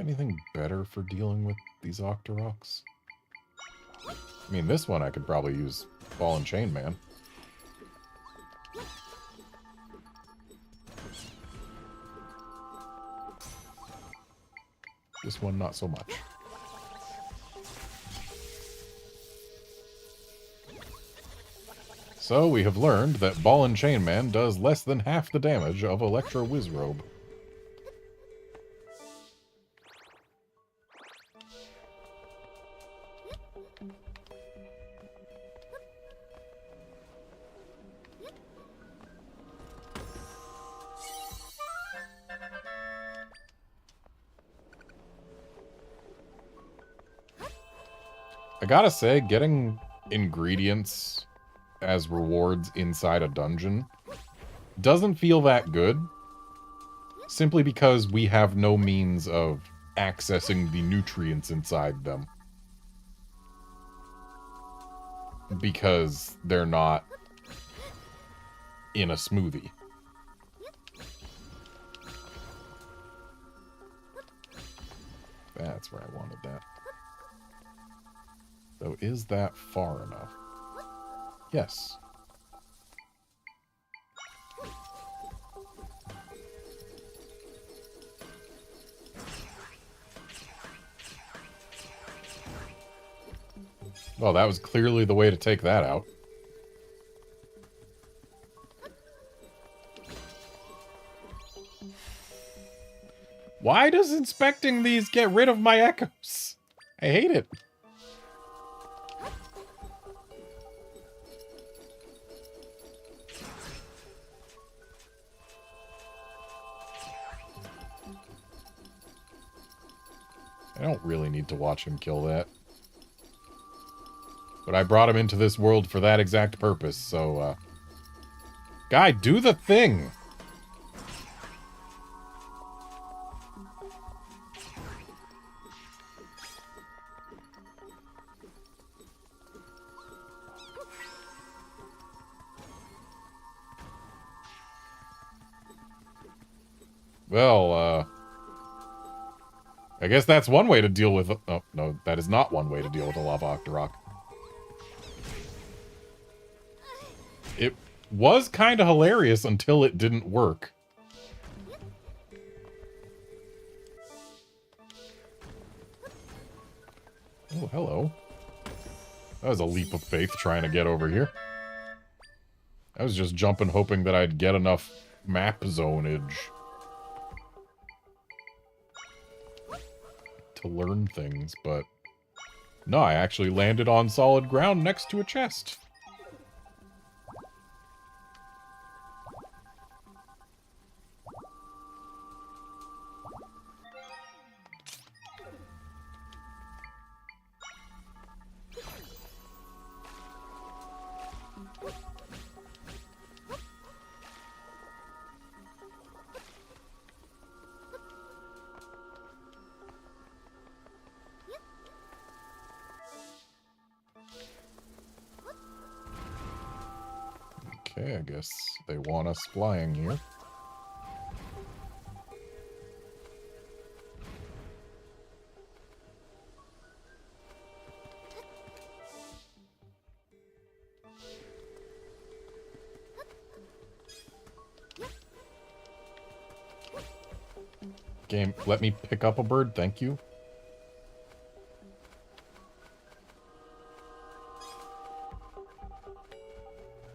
anything better for dealing with these Octoroks? I mean, this one I could probably use Ball and Chain Man. This one, not so much. So we have learned that Ball and Chain Man does less than half the damage of Electro Wizrobe. I gotta say, getting ingredients as rewards inside a dungeon doesn't feel that good, simply because we have no means of accessing the nutrients inside them. Because they're not in a smoothie. That's where I wanted that. So is that far enough? Yes. Well, that was clearly the way to take that out. Why does inspecting these get rid of my echoes? I hate it. I don't really need to watch him kill that. But I brought him into this world for that exact purpose, so, Guy, do the thing! Well, I guess that's one way to deal with... Oh, no, that is not one way to deal with a Lava Octorok. It was kind of hilarious until it didn't work. Oh, hello. That was a leap of faith trying to get over here. I was just jumping hoping that I'd get enough map zonage to learn things, but no, I actually landed on solid ground next to a chest. Okay, I guess they want us flying here. Game, let me pick up a bird, thank you.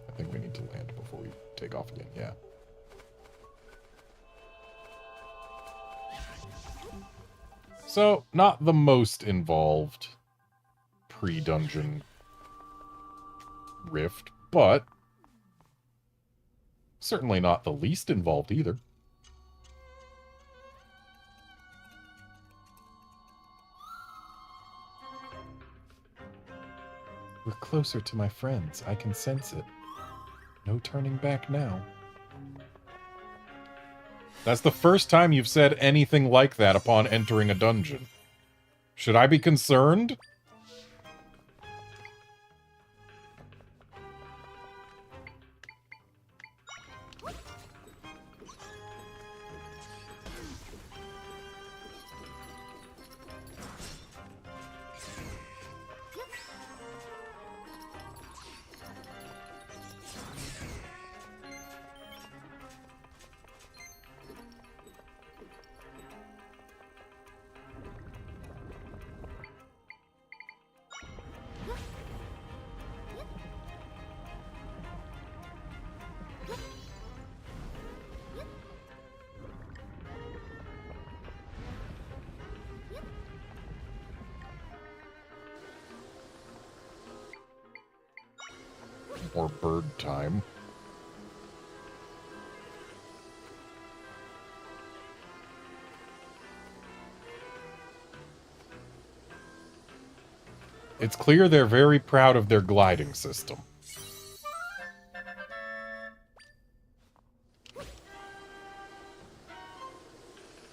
I think we need to land before we take off again, yeah. So, not the most involved pre-dungeon rift, but certainly not the least involved either. We're closer to my friends. I can sense it. No turning back now. That's the first time you've said anything like that upon entering a dungeon. Should I be concerned? More bird time. It's clear they're very proud of their gliding system.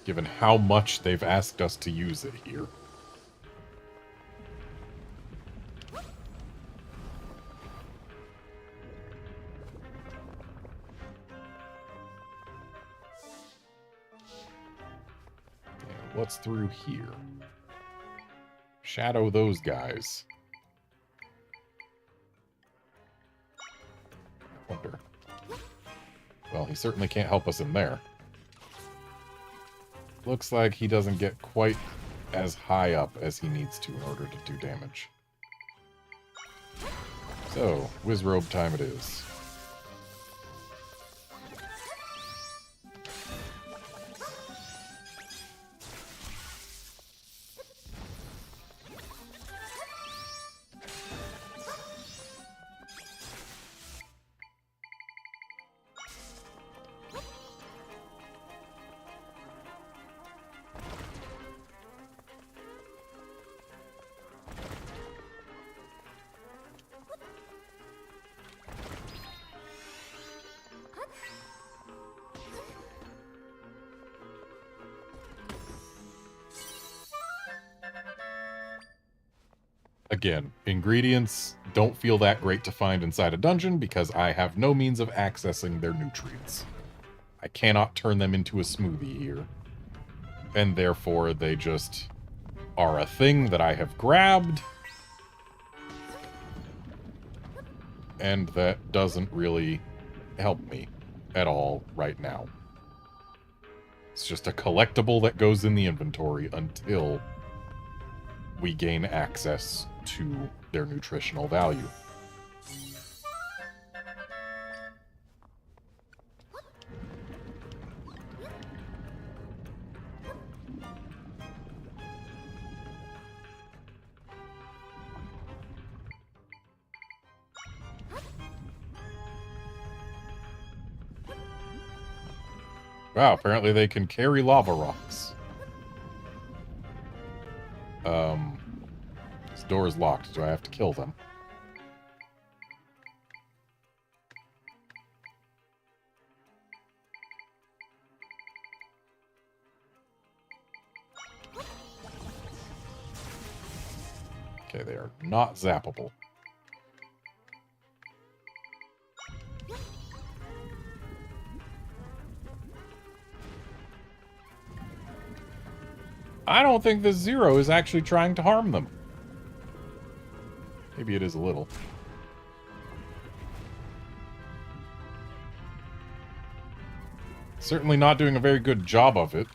Given how much they've asked us to use it here. And what's through here? Shadow those guys. I wonder. Well, he certainly can't help us in there. Looks like he doesn't get quite as high up as he needs to in order to do damage. So, Wizrobe time it is. Again, ingredients don't feel that great to find inside a dungeon because I have no means of accessing their nutrients. I cannot turn them into a smoothie here. And therefore, they just are a thing that I have grabbed. And that doesn't really help me at all right now. It's just a collectible that goes in the inventory until we gain access to their nutritional value. Wow, apparently they can carry lava rocks. This door is locked. Do I have to kill them? Okay, they are not zappable. I don't think this Zero is actually trying to harm them. Maybe it is a little. Certainly not doing a very good job of it.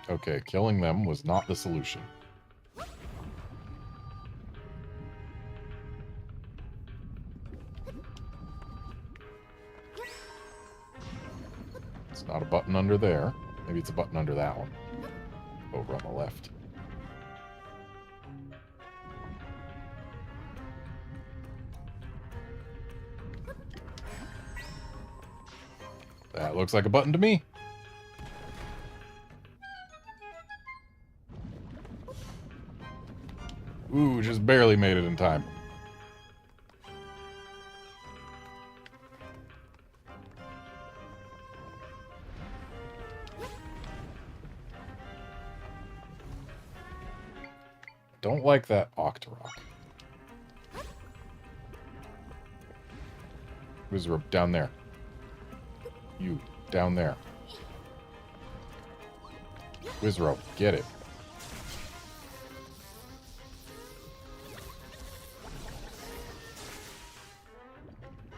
Okay, killing them was not the solution. It's not a button under there. Maybe it's a button under that one. Over on the left. That looks like a button to me. Ooh, just barely made it in time. Don't like that Octorok. Wizrobe, down there. You, down there. Wizrobe, get it.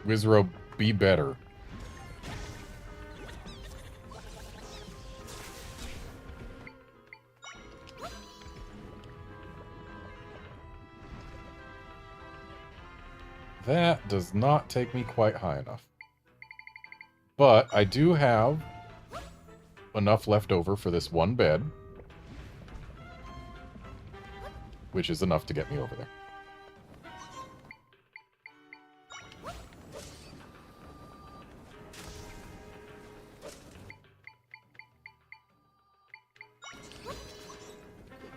Wizrobe, be better. That does not take me quite high enough. But I do have enough left over for this one bed. Which is enough to get me over there.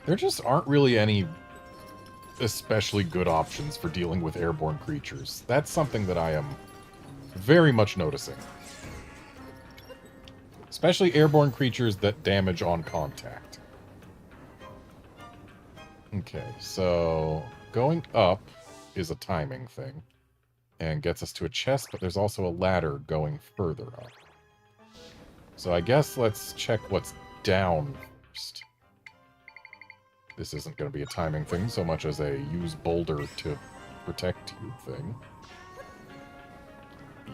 There just aren't really any especially good options for dealing with airborne creatures. That's something that I am very much noticing. Especially airborne creatures that damage on contact. Okay, so going up is a timing thing. And gets us to a chest, but there's also a ladder going further up. So I guess let's check what's down first. This isn't going to be a timing thing so much as a use boulder to protect you thing.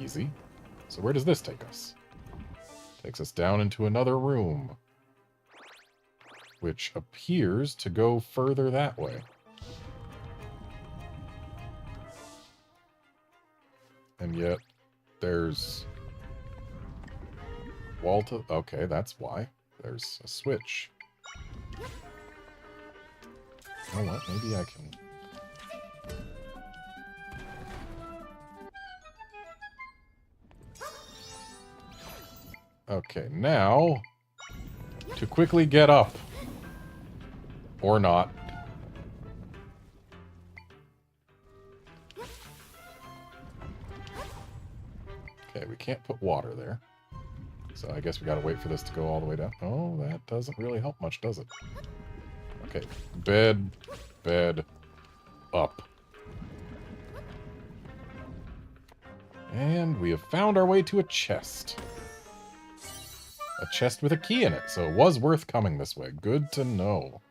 Easy. So where does this take us? Takes us down into another room. Which appears to go further that way. And yet, there's... wall to... okay, that's why. There's a switch. You know what? Maybe I can... okay, now... to quickly get up. Or not. Okay, we can't put water there. So I guess we gotta wait for this to go all the way down. Oh, that doesn't really help much, does it? Okay, bed, up. And we have found our way to a chest. A chest with a key in it, so it was worth coming this way. Good to know.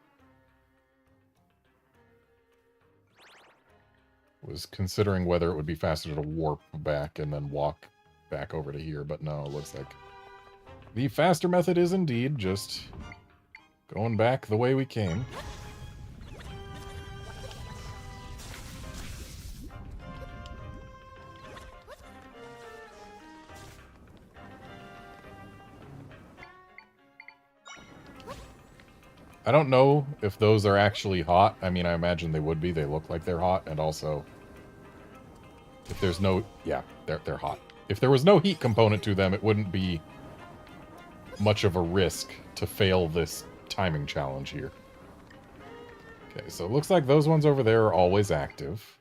Was considering whether it would be faster to warp back and then walk back over to here, but no, it looks like the faster method is indeed just going back the way we came. I don't know if those are actually hot. I mean, I imagine they would be. They look like they're hot, and also, if there's no... yeah, they're hot. If there was no heat component to them, it wouldn't be much of a risk to fail this timing challenge here. Okay, so it looks like those ones over there are always active.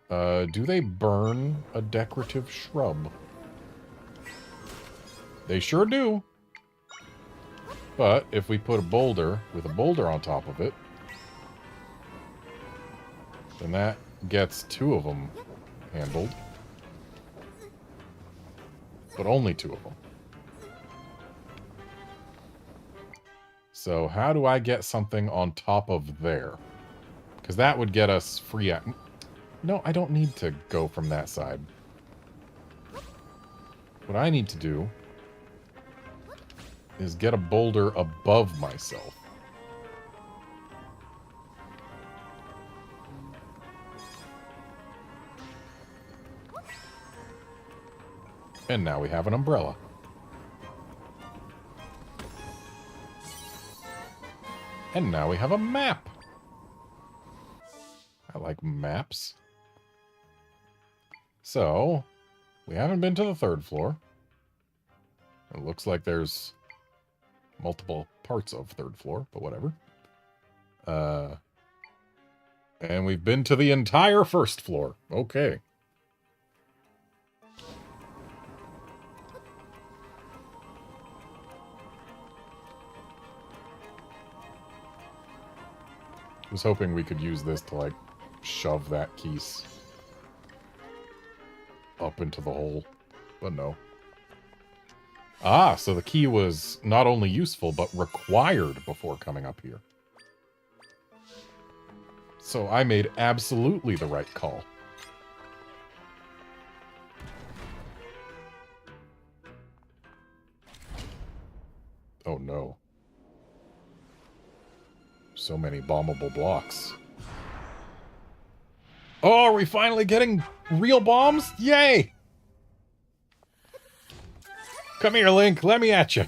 Do they burn a decorative shrub? They sure do. But if we put a boulder with a boulder on top of it, then that gets 2 of them handled. But only 2 of them. So how do I get something on top of there? Because that would get us free... no, I don't need to go from that side. What I need to do is get a boulder above myself. And now we have an umbrella. And now we have a map. I like maps. So, we haven't been to the 3rd floor. It looks like there's multiple parts of 3rd floor, but whatever. And we've been to the entire 1st floor. Okay. I was hoping we could use this to, like, shove that keys up into the hole, but no. Ah, so the key was not only useful, but required before coming up here. So I made absolutely the right call. Oh no. So many bombable blocks. Oh, are we finally getting real bombs? Yay! Come here, Link. Let me at you.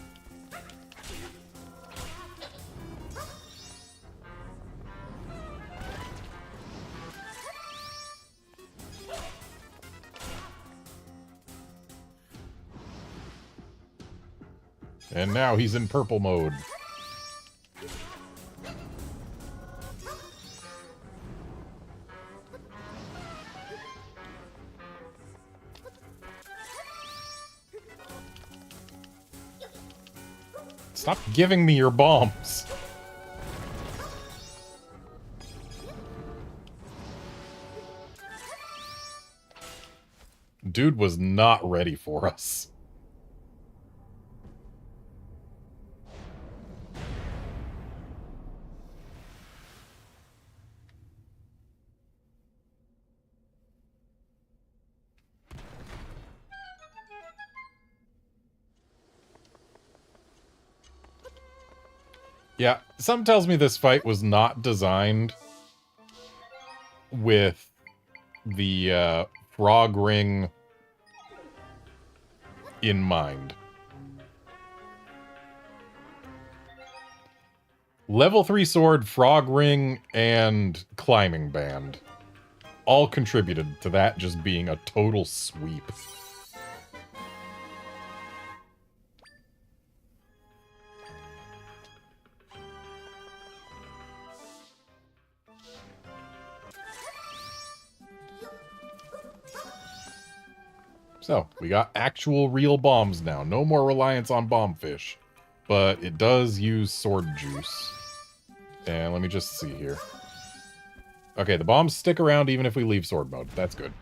And now he's in purple mode. Stop giving me your bombs. Dude was not ready for us. Yeah, something tells me this fight was not designed with the frog ring in mind. Level 3 sword, frog ring, and climbing band all contributed to that just being a total sweep. So, we got actual real bombs now. No more reliance on bombfish. But it does use sword juice. And let me just see here. Okay, the bombs stick around even if we leave sword mode. That's good.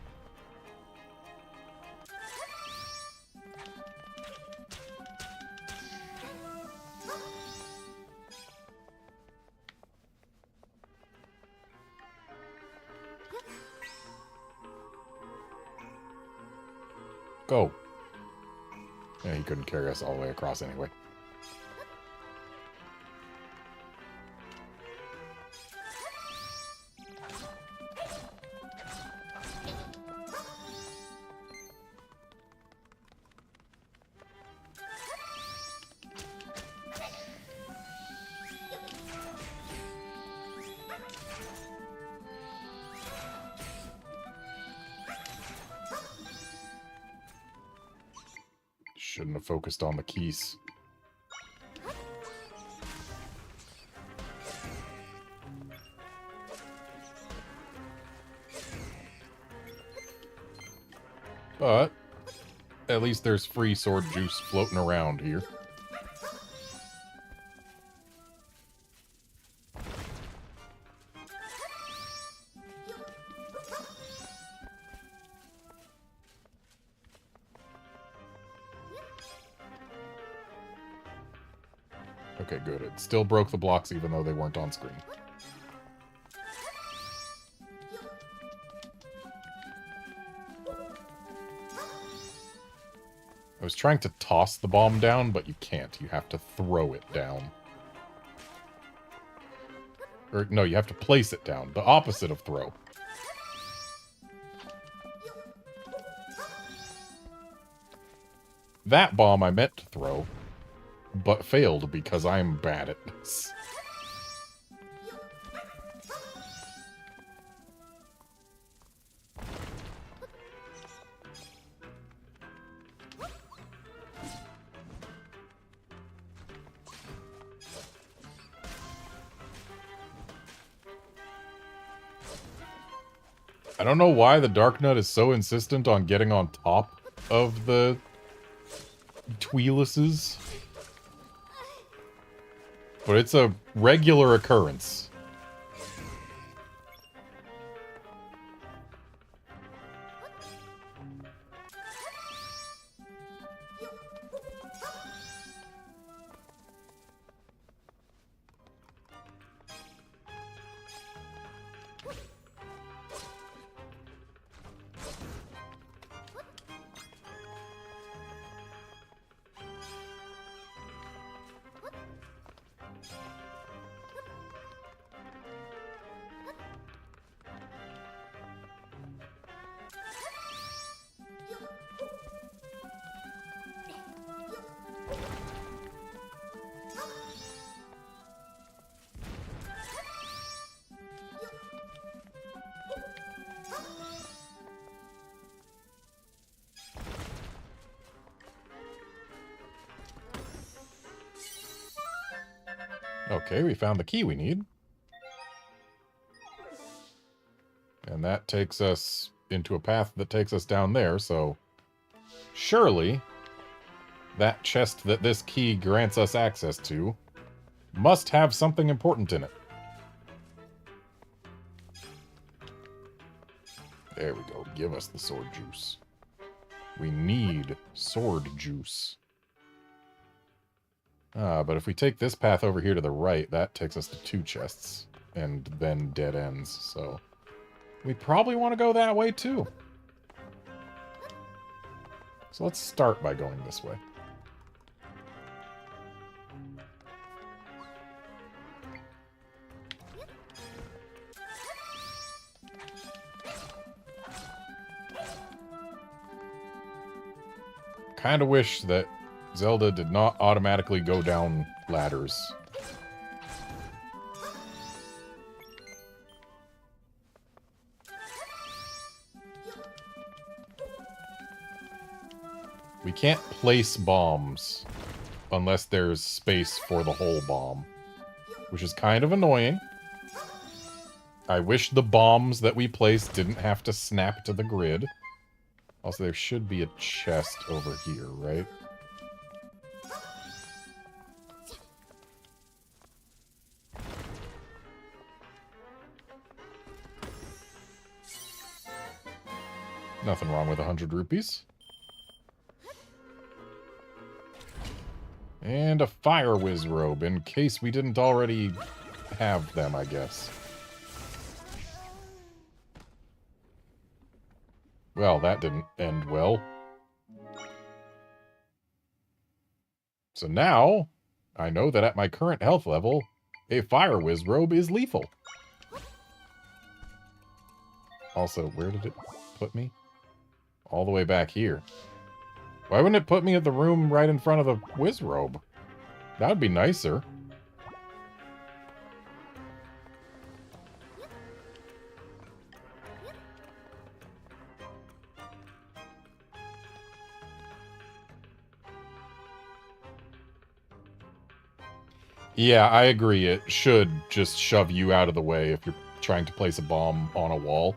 Go. Yeah, he couldn't carry us all the way across anyway. Shouldn't have focused on the keys. But at least there's free sword juice floating around here. Okay, good. It still broke the blocks even though they weren't on screen. I was trying to toss the bomb down, but you can't. You have to throw it down. Or, no, you have to place it down. The opposite of throw. That bomb I meant to throw, but failed because I'm bad at this. I don't know why the Dark Nut is so insistent on getting on top of the Tweeluses. But it's a regular occurrence. Okay, we found the key we need. And that takes us into a path that takes us down there, so surely that chest that this key grants us access to must have something important in it. There we go. Give us the sword juice. We need sword juice. But if we take this path over here to the right, that takes us to 2 chests. And then dead ends, so we probably want to go that way too. So let's start by going this way. Kind of wish that Zelda did not automatically go down ladders. We can't place bombs unless there's space for the whole bomb, which is kind of annoying. I wish the bombs that we place didn't have to snap to the grid. Also, there should be a chest over here, right? Nothing wrong with 100 rupees. And a fire whiz robe, in case we didn't already have them, I guess. Well, that didn't end well. So now, I know that at my current health level, a fire whiz robe is lethal. Also, where did it put me? All the way back here. Why wouldn't it put me at the room right in front of the whiz robe? That would be nicer. Yeah, I agree. It should just shove you out of the way if you're trying to place a bomb on a wall.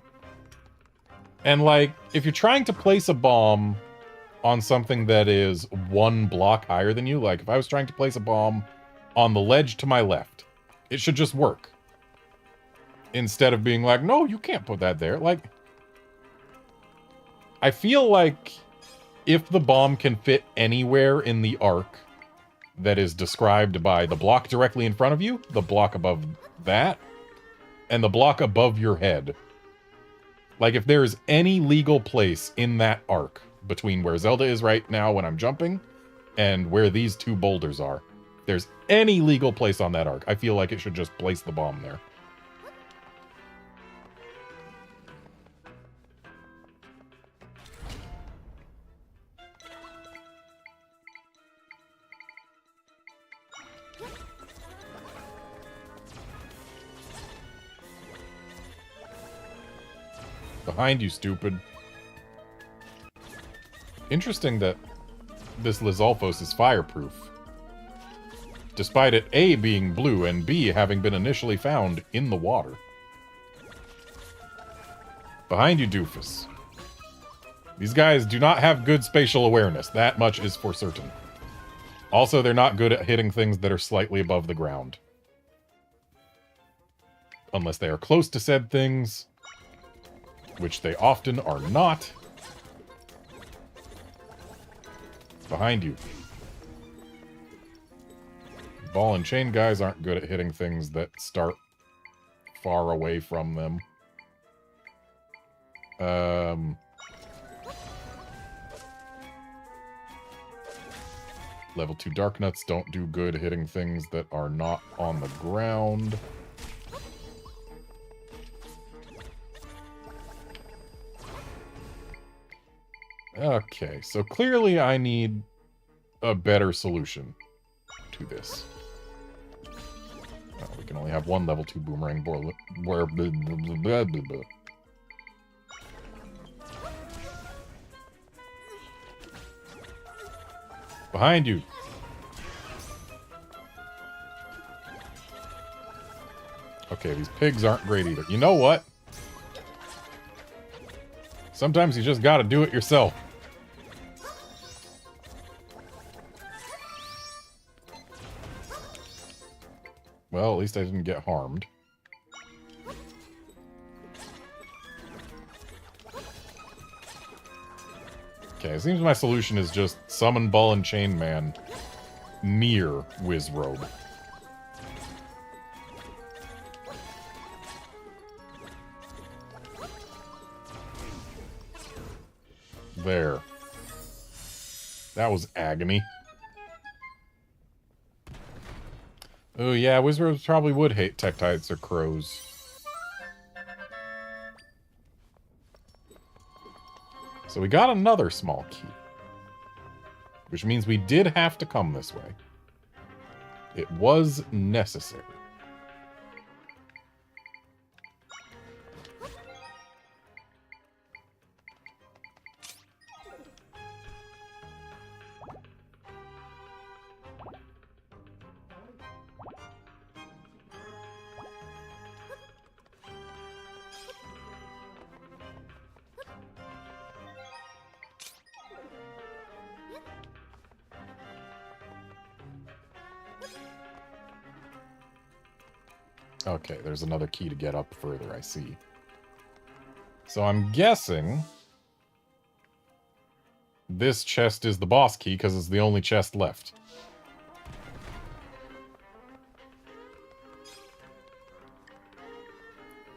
And, like, if you're trying to place a bomb on something that is 1 block higher than you, like if I was trying to place a bomb on the ledge to my left, it should just work. Instead of being like, no, you can't put that there. Like, I feel like if the bomb can fit anywhere in the arc that is described by the block directly in front of you, the block above that, and the block above your head. Like, if there is any legal place in that arc between where Zelda is right now when I'm jumping and where these 2 boulders are, if there's any legal place on that arc, I feel like it should just place the bomb there. Behind you, stupid. Interesting that this Lizalfos is fireproof. Despite it A, being blue, and B, having been initially found in the water. Behind you, doofus. These guys do not have good spatial awareness. That much is for certain. Also, they're not good at hitting things that are slightly above the ground. Unless they are close to said things, which they often are not. Behind you. Ball and chain guys aren't good at hitting things that start far away from them. Level 2 Dark Nuts don't do good hitting things that are not on the ground. Okay, so clearly I need a better solution to this. Oh, we can only have 1 level 2 boomerang Behind you. Okay, these pigs aren't great either. You know what? Sometimes you just gotta do it yourself. Well, at least I didn't get harmed. Okay, it seems my solution is just summon Ball and Chain Man near Wizrobe. There. That was agony. Oh yeah, Wizrobes probably would hate Tektites or Crows. So we got another small key. Which means we did have to come this way. It was necessary. Okay, there's another key to get up further, I see. So I'm guessing this chest is the boss key because it's the only chest left.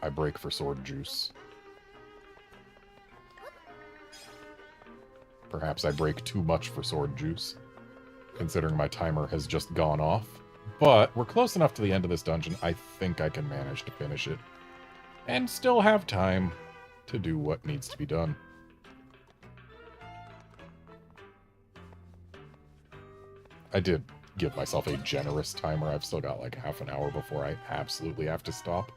I break for sword juice. Perhaps I break too much for sword juice, considering my timer has just gone off. But we're close enough to the end of this dungeon, I think I can manage to finish it. And still have time to do what needs to be done. I did give myself a generous timer. I've still got like half an hour before I absolutely have to stop.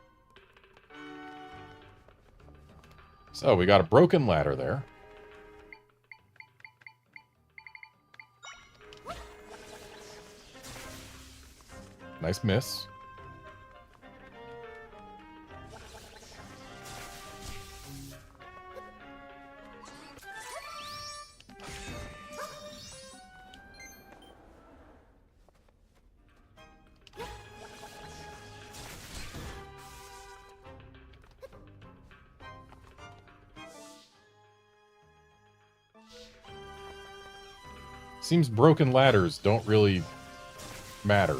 So we got a broken ladder there. Nice miss. Seems broken ladders don't really matter.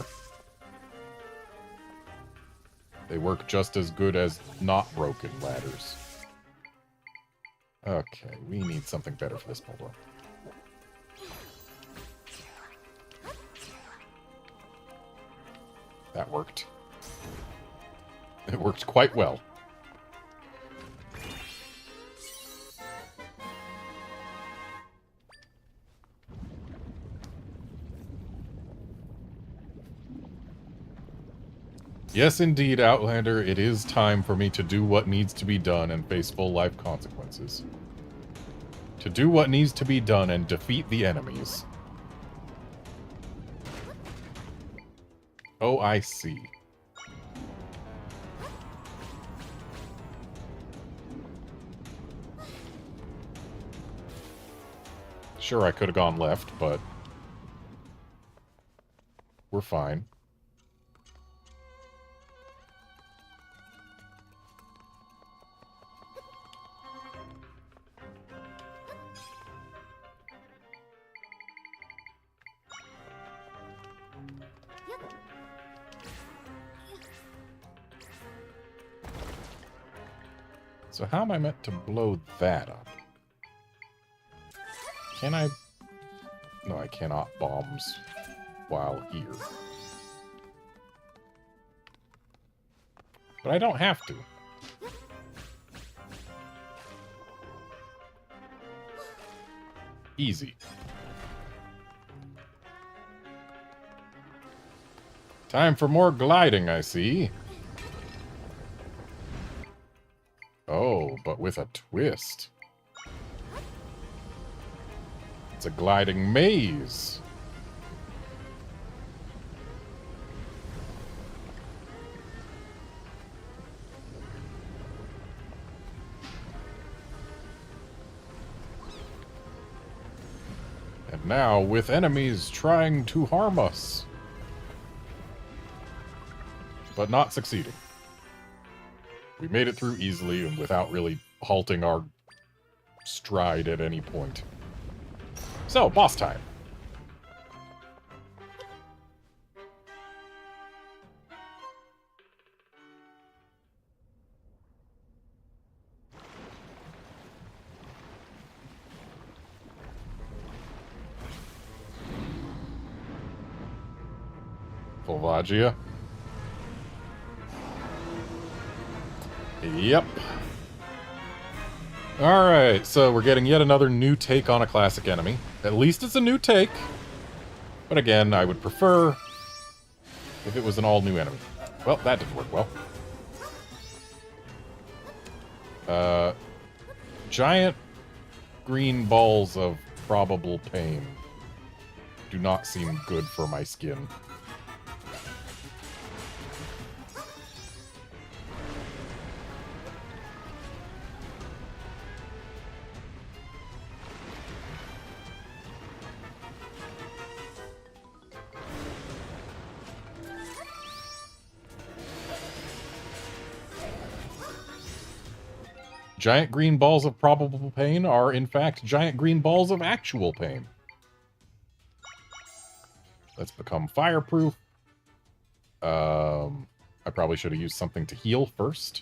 They work just as good as not broken ladders. Okay, we need something better for this puzzle. That worked. It worked quite well. Yes, indeed, Outlander, it is time for me to do what needs to be done and face full life consequences. To do what needs to be done and defeat the enemies. Oh, I see. Sure, I could have gone left, but we're fine. So how am I meant to blow that up? Can I? No, I cannot bombs while here. But I don't have to. Easy. Time for more gliding, I see. Oh, but with a twist. It's a gliding maze. And now, with enemies trying to harm us. But not succeeding. We made it through easily and without really halting our stride at any point. So, boss time. Volvagia. Yep. Alright, so we're getting yet another new take on a classic enemy. At least it's a new take. But again, I would prefer if it was an all-new enemy. Well, that didn't work well. Giant green balls of probable pain do not seem good for my skin. Giant green balls of probable pain are, in fact, giant green balls of actual pain. Let's become fireproof. I probably should have used something to heal first.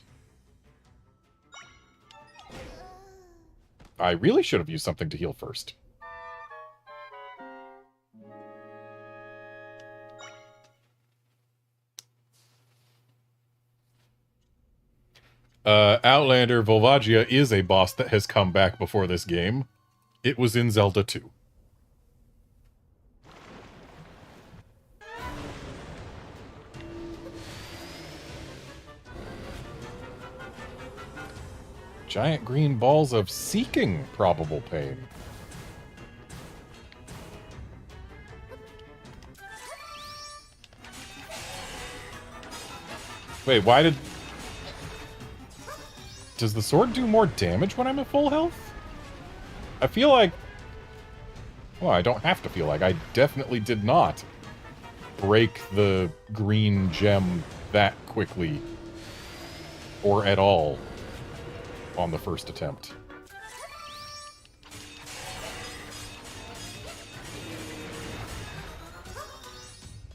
I really should have used something to heal first. Outlander Volvagia is a boss that has come back before this game. It was in Zelda 2. Giant green balls of seeking probable pain. Wait, why did... Does the sword do more damage when I'm at full health? I feel like... Well, I don't have to feel like. I definitely did not break the green gem that quickly. Or at all. On the first attempt.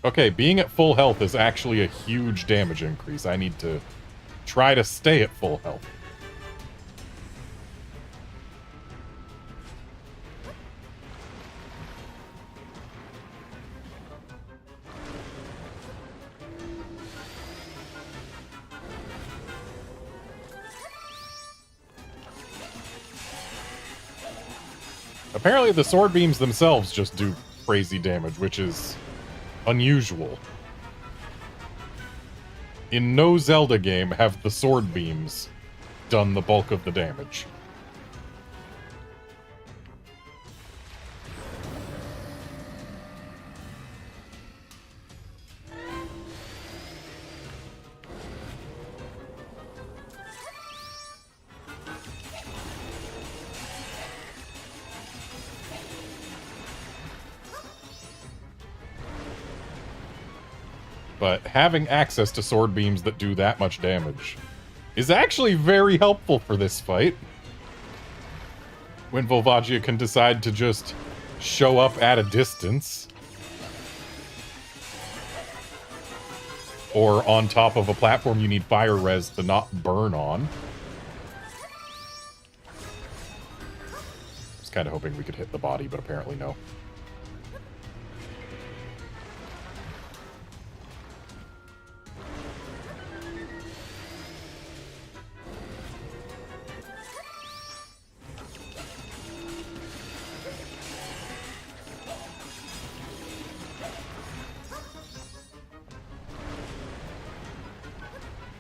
Okay, being at full health is actually a huge damage increase. I need to try to stay at full health. Apparently the sword beams themselves just do crazy damage, which is unusual. In no Zelda game have the sword beams done the bulk of the damage. But having access to sword beams that do that much damage is actually very helpful for this fight. When Volvagia can decide to just show up at a distance. Or on top of a platform you need fire res to not burn on. I was kind of hoping we could hit the body, but apparently no.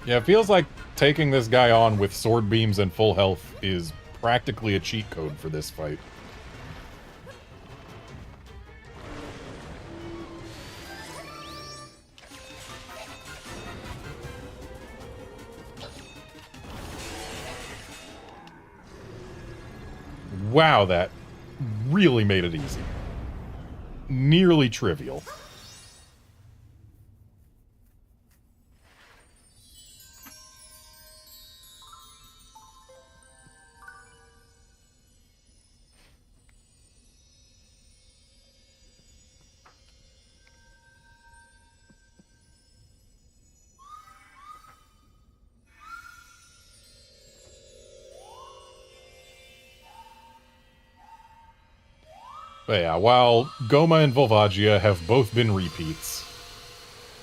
Yeah, it feels like taking this guy on with sword beams and full health is practically a cheat code for this fight. Wow, that really made it easy. nearly trivial. But yeah, while Goma and Volvagia have both been repeats,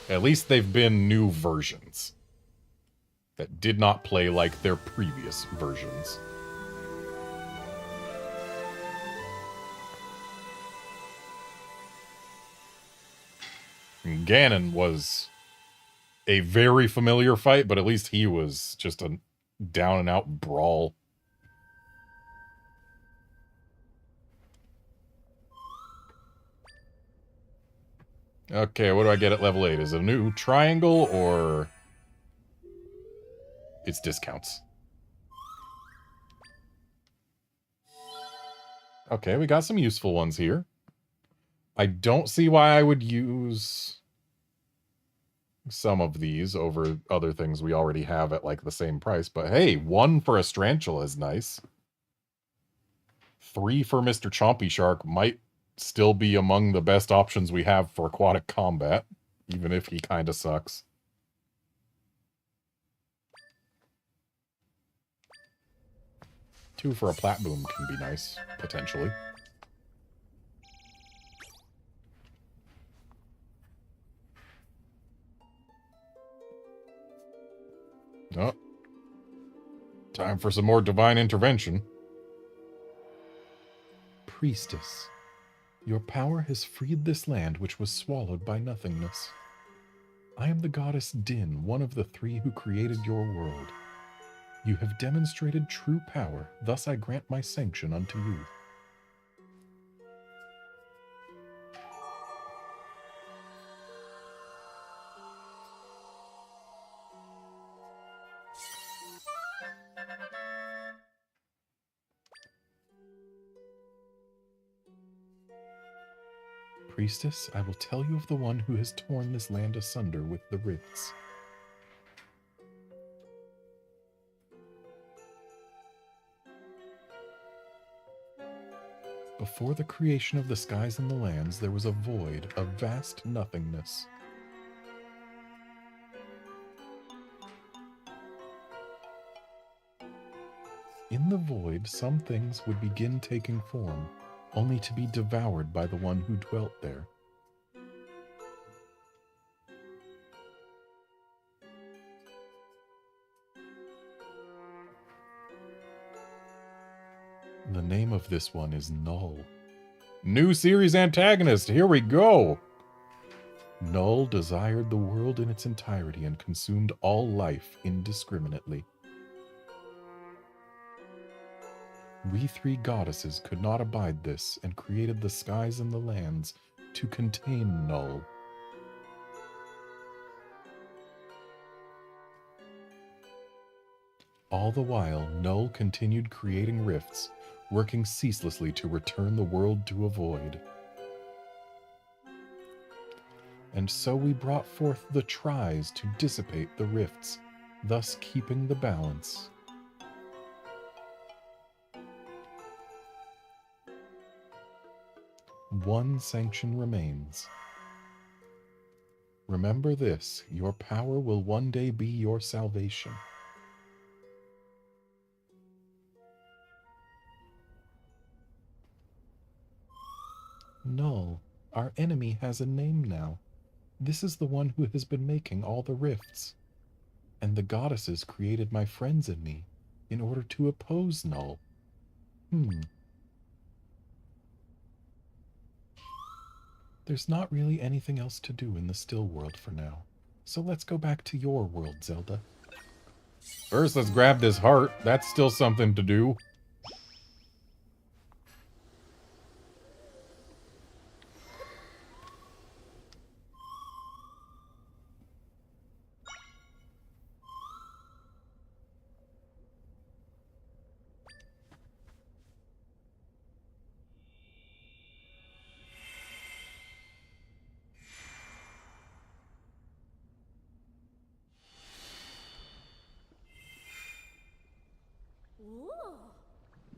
at least they've been new versions that did not play like their previous versions. And Ganon was a very familiar fight, but at least he was just a down-and-out brawl. Okay, what do I get at level 8? Is it a new triangle, or it's discounts? Okay, we got some useful ones here. I don't see why I would use some of these over other things we already have at, like, the same price. But hey, 1 for a Strantula is nice. 3 for Mr. Chompy Shark might still be among the best options we have for aquatic combat, even if he kind of sucks. Two for a Platboom can be nice, potentially. Oh. Time for some more divine intervention. Priestess, your power has freed this land which was swallowed by nothingness. I am the goddess Din, one of the 3 who created your world. You have demonstrated true power, thus I grant my sanction unto you. Priestess, I will tell you of the one who has torn this land asunder with the rifts. Before the creation of the skies and the lands, there was a void, a vast nothingness. In the void, some things would begin taking form, only to be devoured by the one who dwelt there. The name of this one is Null. New series antagonist, here we go! Null desired the world in its entirety and consumed all life indiscriminately. We 3 goddesses could not abide this and created the skies and the lands to contain Null. All the while, Null continued creating rifts, working ceaselessly to return the world to a void. And so we brought forth the tries to dissipate the rifts, thus keeping the balance. One sanction remains. Remember this, your power will one day be your salvation. Null, our enemy has a name now. This is the one who has been making all the rifts. And the goddesses created my friends and me in order to oppose Null. There's not really anything else to do in the still world for now. So let's go back to your world, Zelda. First, let's grab this heart. That's still something to do.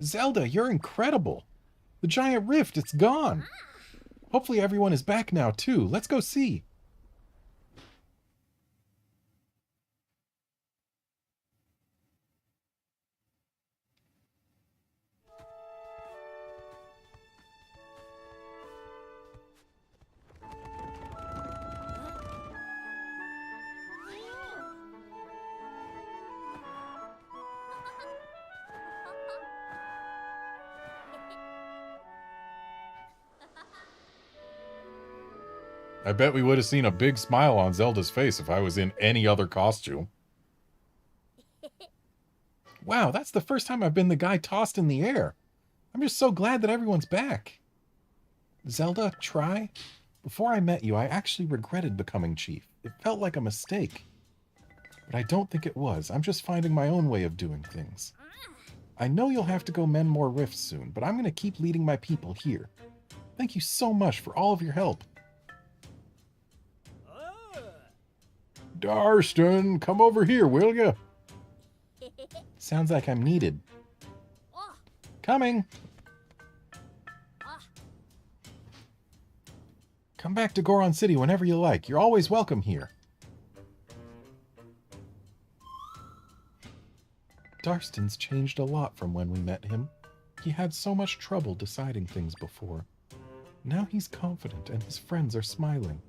Zelda, you're incredible. The giant rift, it's gone. Hopefully everyone is back now, too. Let's go see. I bet we would have seen a big smile on Zelda's face if I was in any other costume. Wow, that's the first time I've been the guy tossed in the air. I'm just so glad that everyone's back. Zelda, try. Before I met you, I actually regretted becoming chief. It felt like a mistake. But I don't think it was. I'm just finding my own way of doing things. I know you'll have to go mend more rifts soon, but I'm going to keep leading my people here. Thank you so much for all of your help. Darston, come over here, will ya? Sounds like I'm needed. Coming. Come back to Goron City whenever you like. You're always welcome here. Darston's changed a lot from when we met him. He had so much trouble deciding things before. Now he's confident and his friends are smiling.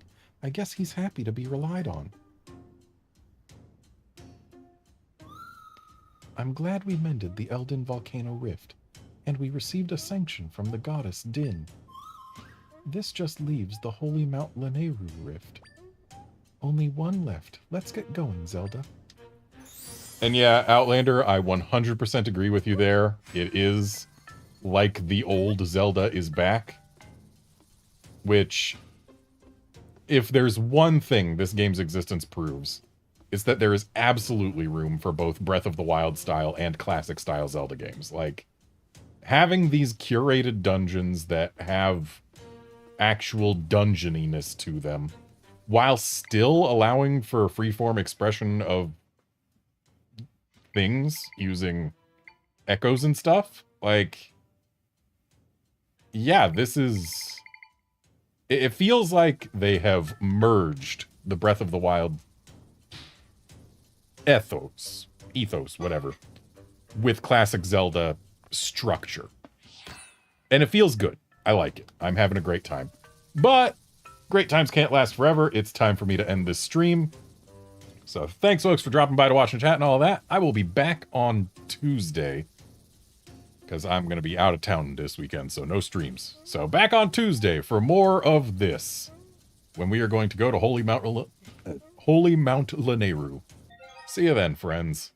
I guess he's happy to be relied on. I'm glad we mended the Elden Volcano Rift, and we received a sanction from the goddess Din. This just leaves the Holy Mount Lanayru Rift. Only one left. Let's get going, Zelda. And yeah, Outlander, I 100% agree with you there. It is like the old Zelda is back. Which, if there's one thing this game's existence proves, it's that there is absolutely room for both Breath of the Wild style and classic style Zelda games. Like, having these curated dungeons that have actual dungeoniness to them, while still allowing for freeform expression of things using echoes and stuff, like, yeah, this is... It feels like they have merged the Breath of the Wild ethos, whatever, with classic Zelda structure. And it feels good. I like it. I'm having a great time. But great times can't last forever. It's time for me to end this stream. So thanks, folks, for dropping by to watch and chat and all that. I will be back on Tuesday, because I'm going to be out of town this weekend, so no streams. So back on Tuesday for more of this, when we are going to go to Holy Mount Lanayru. See you then, friends.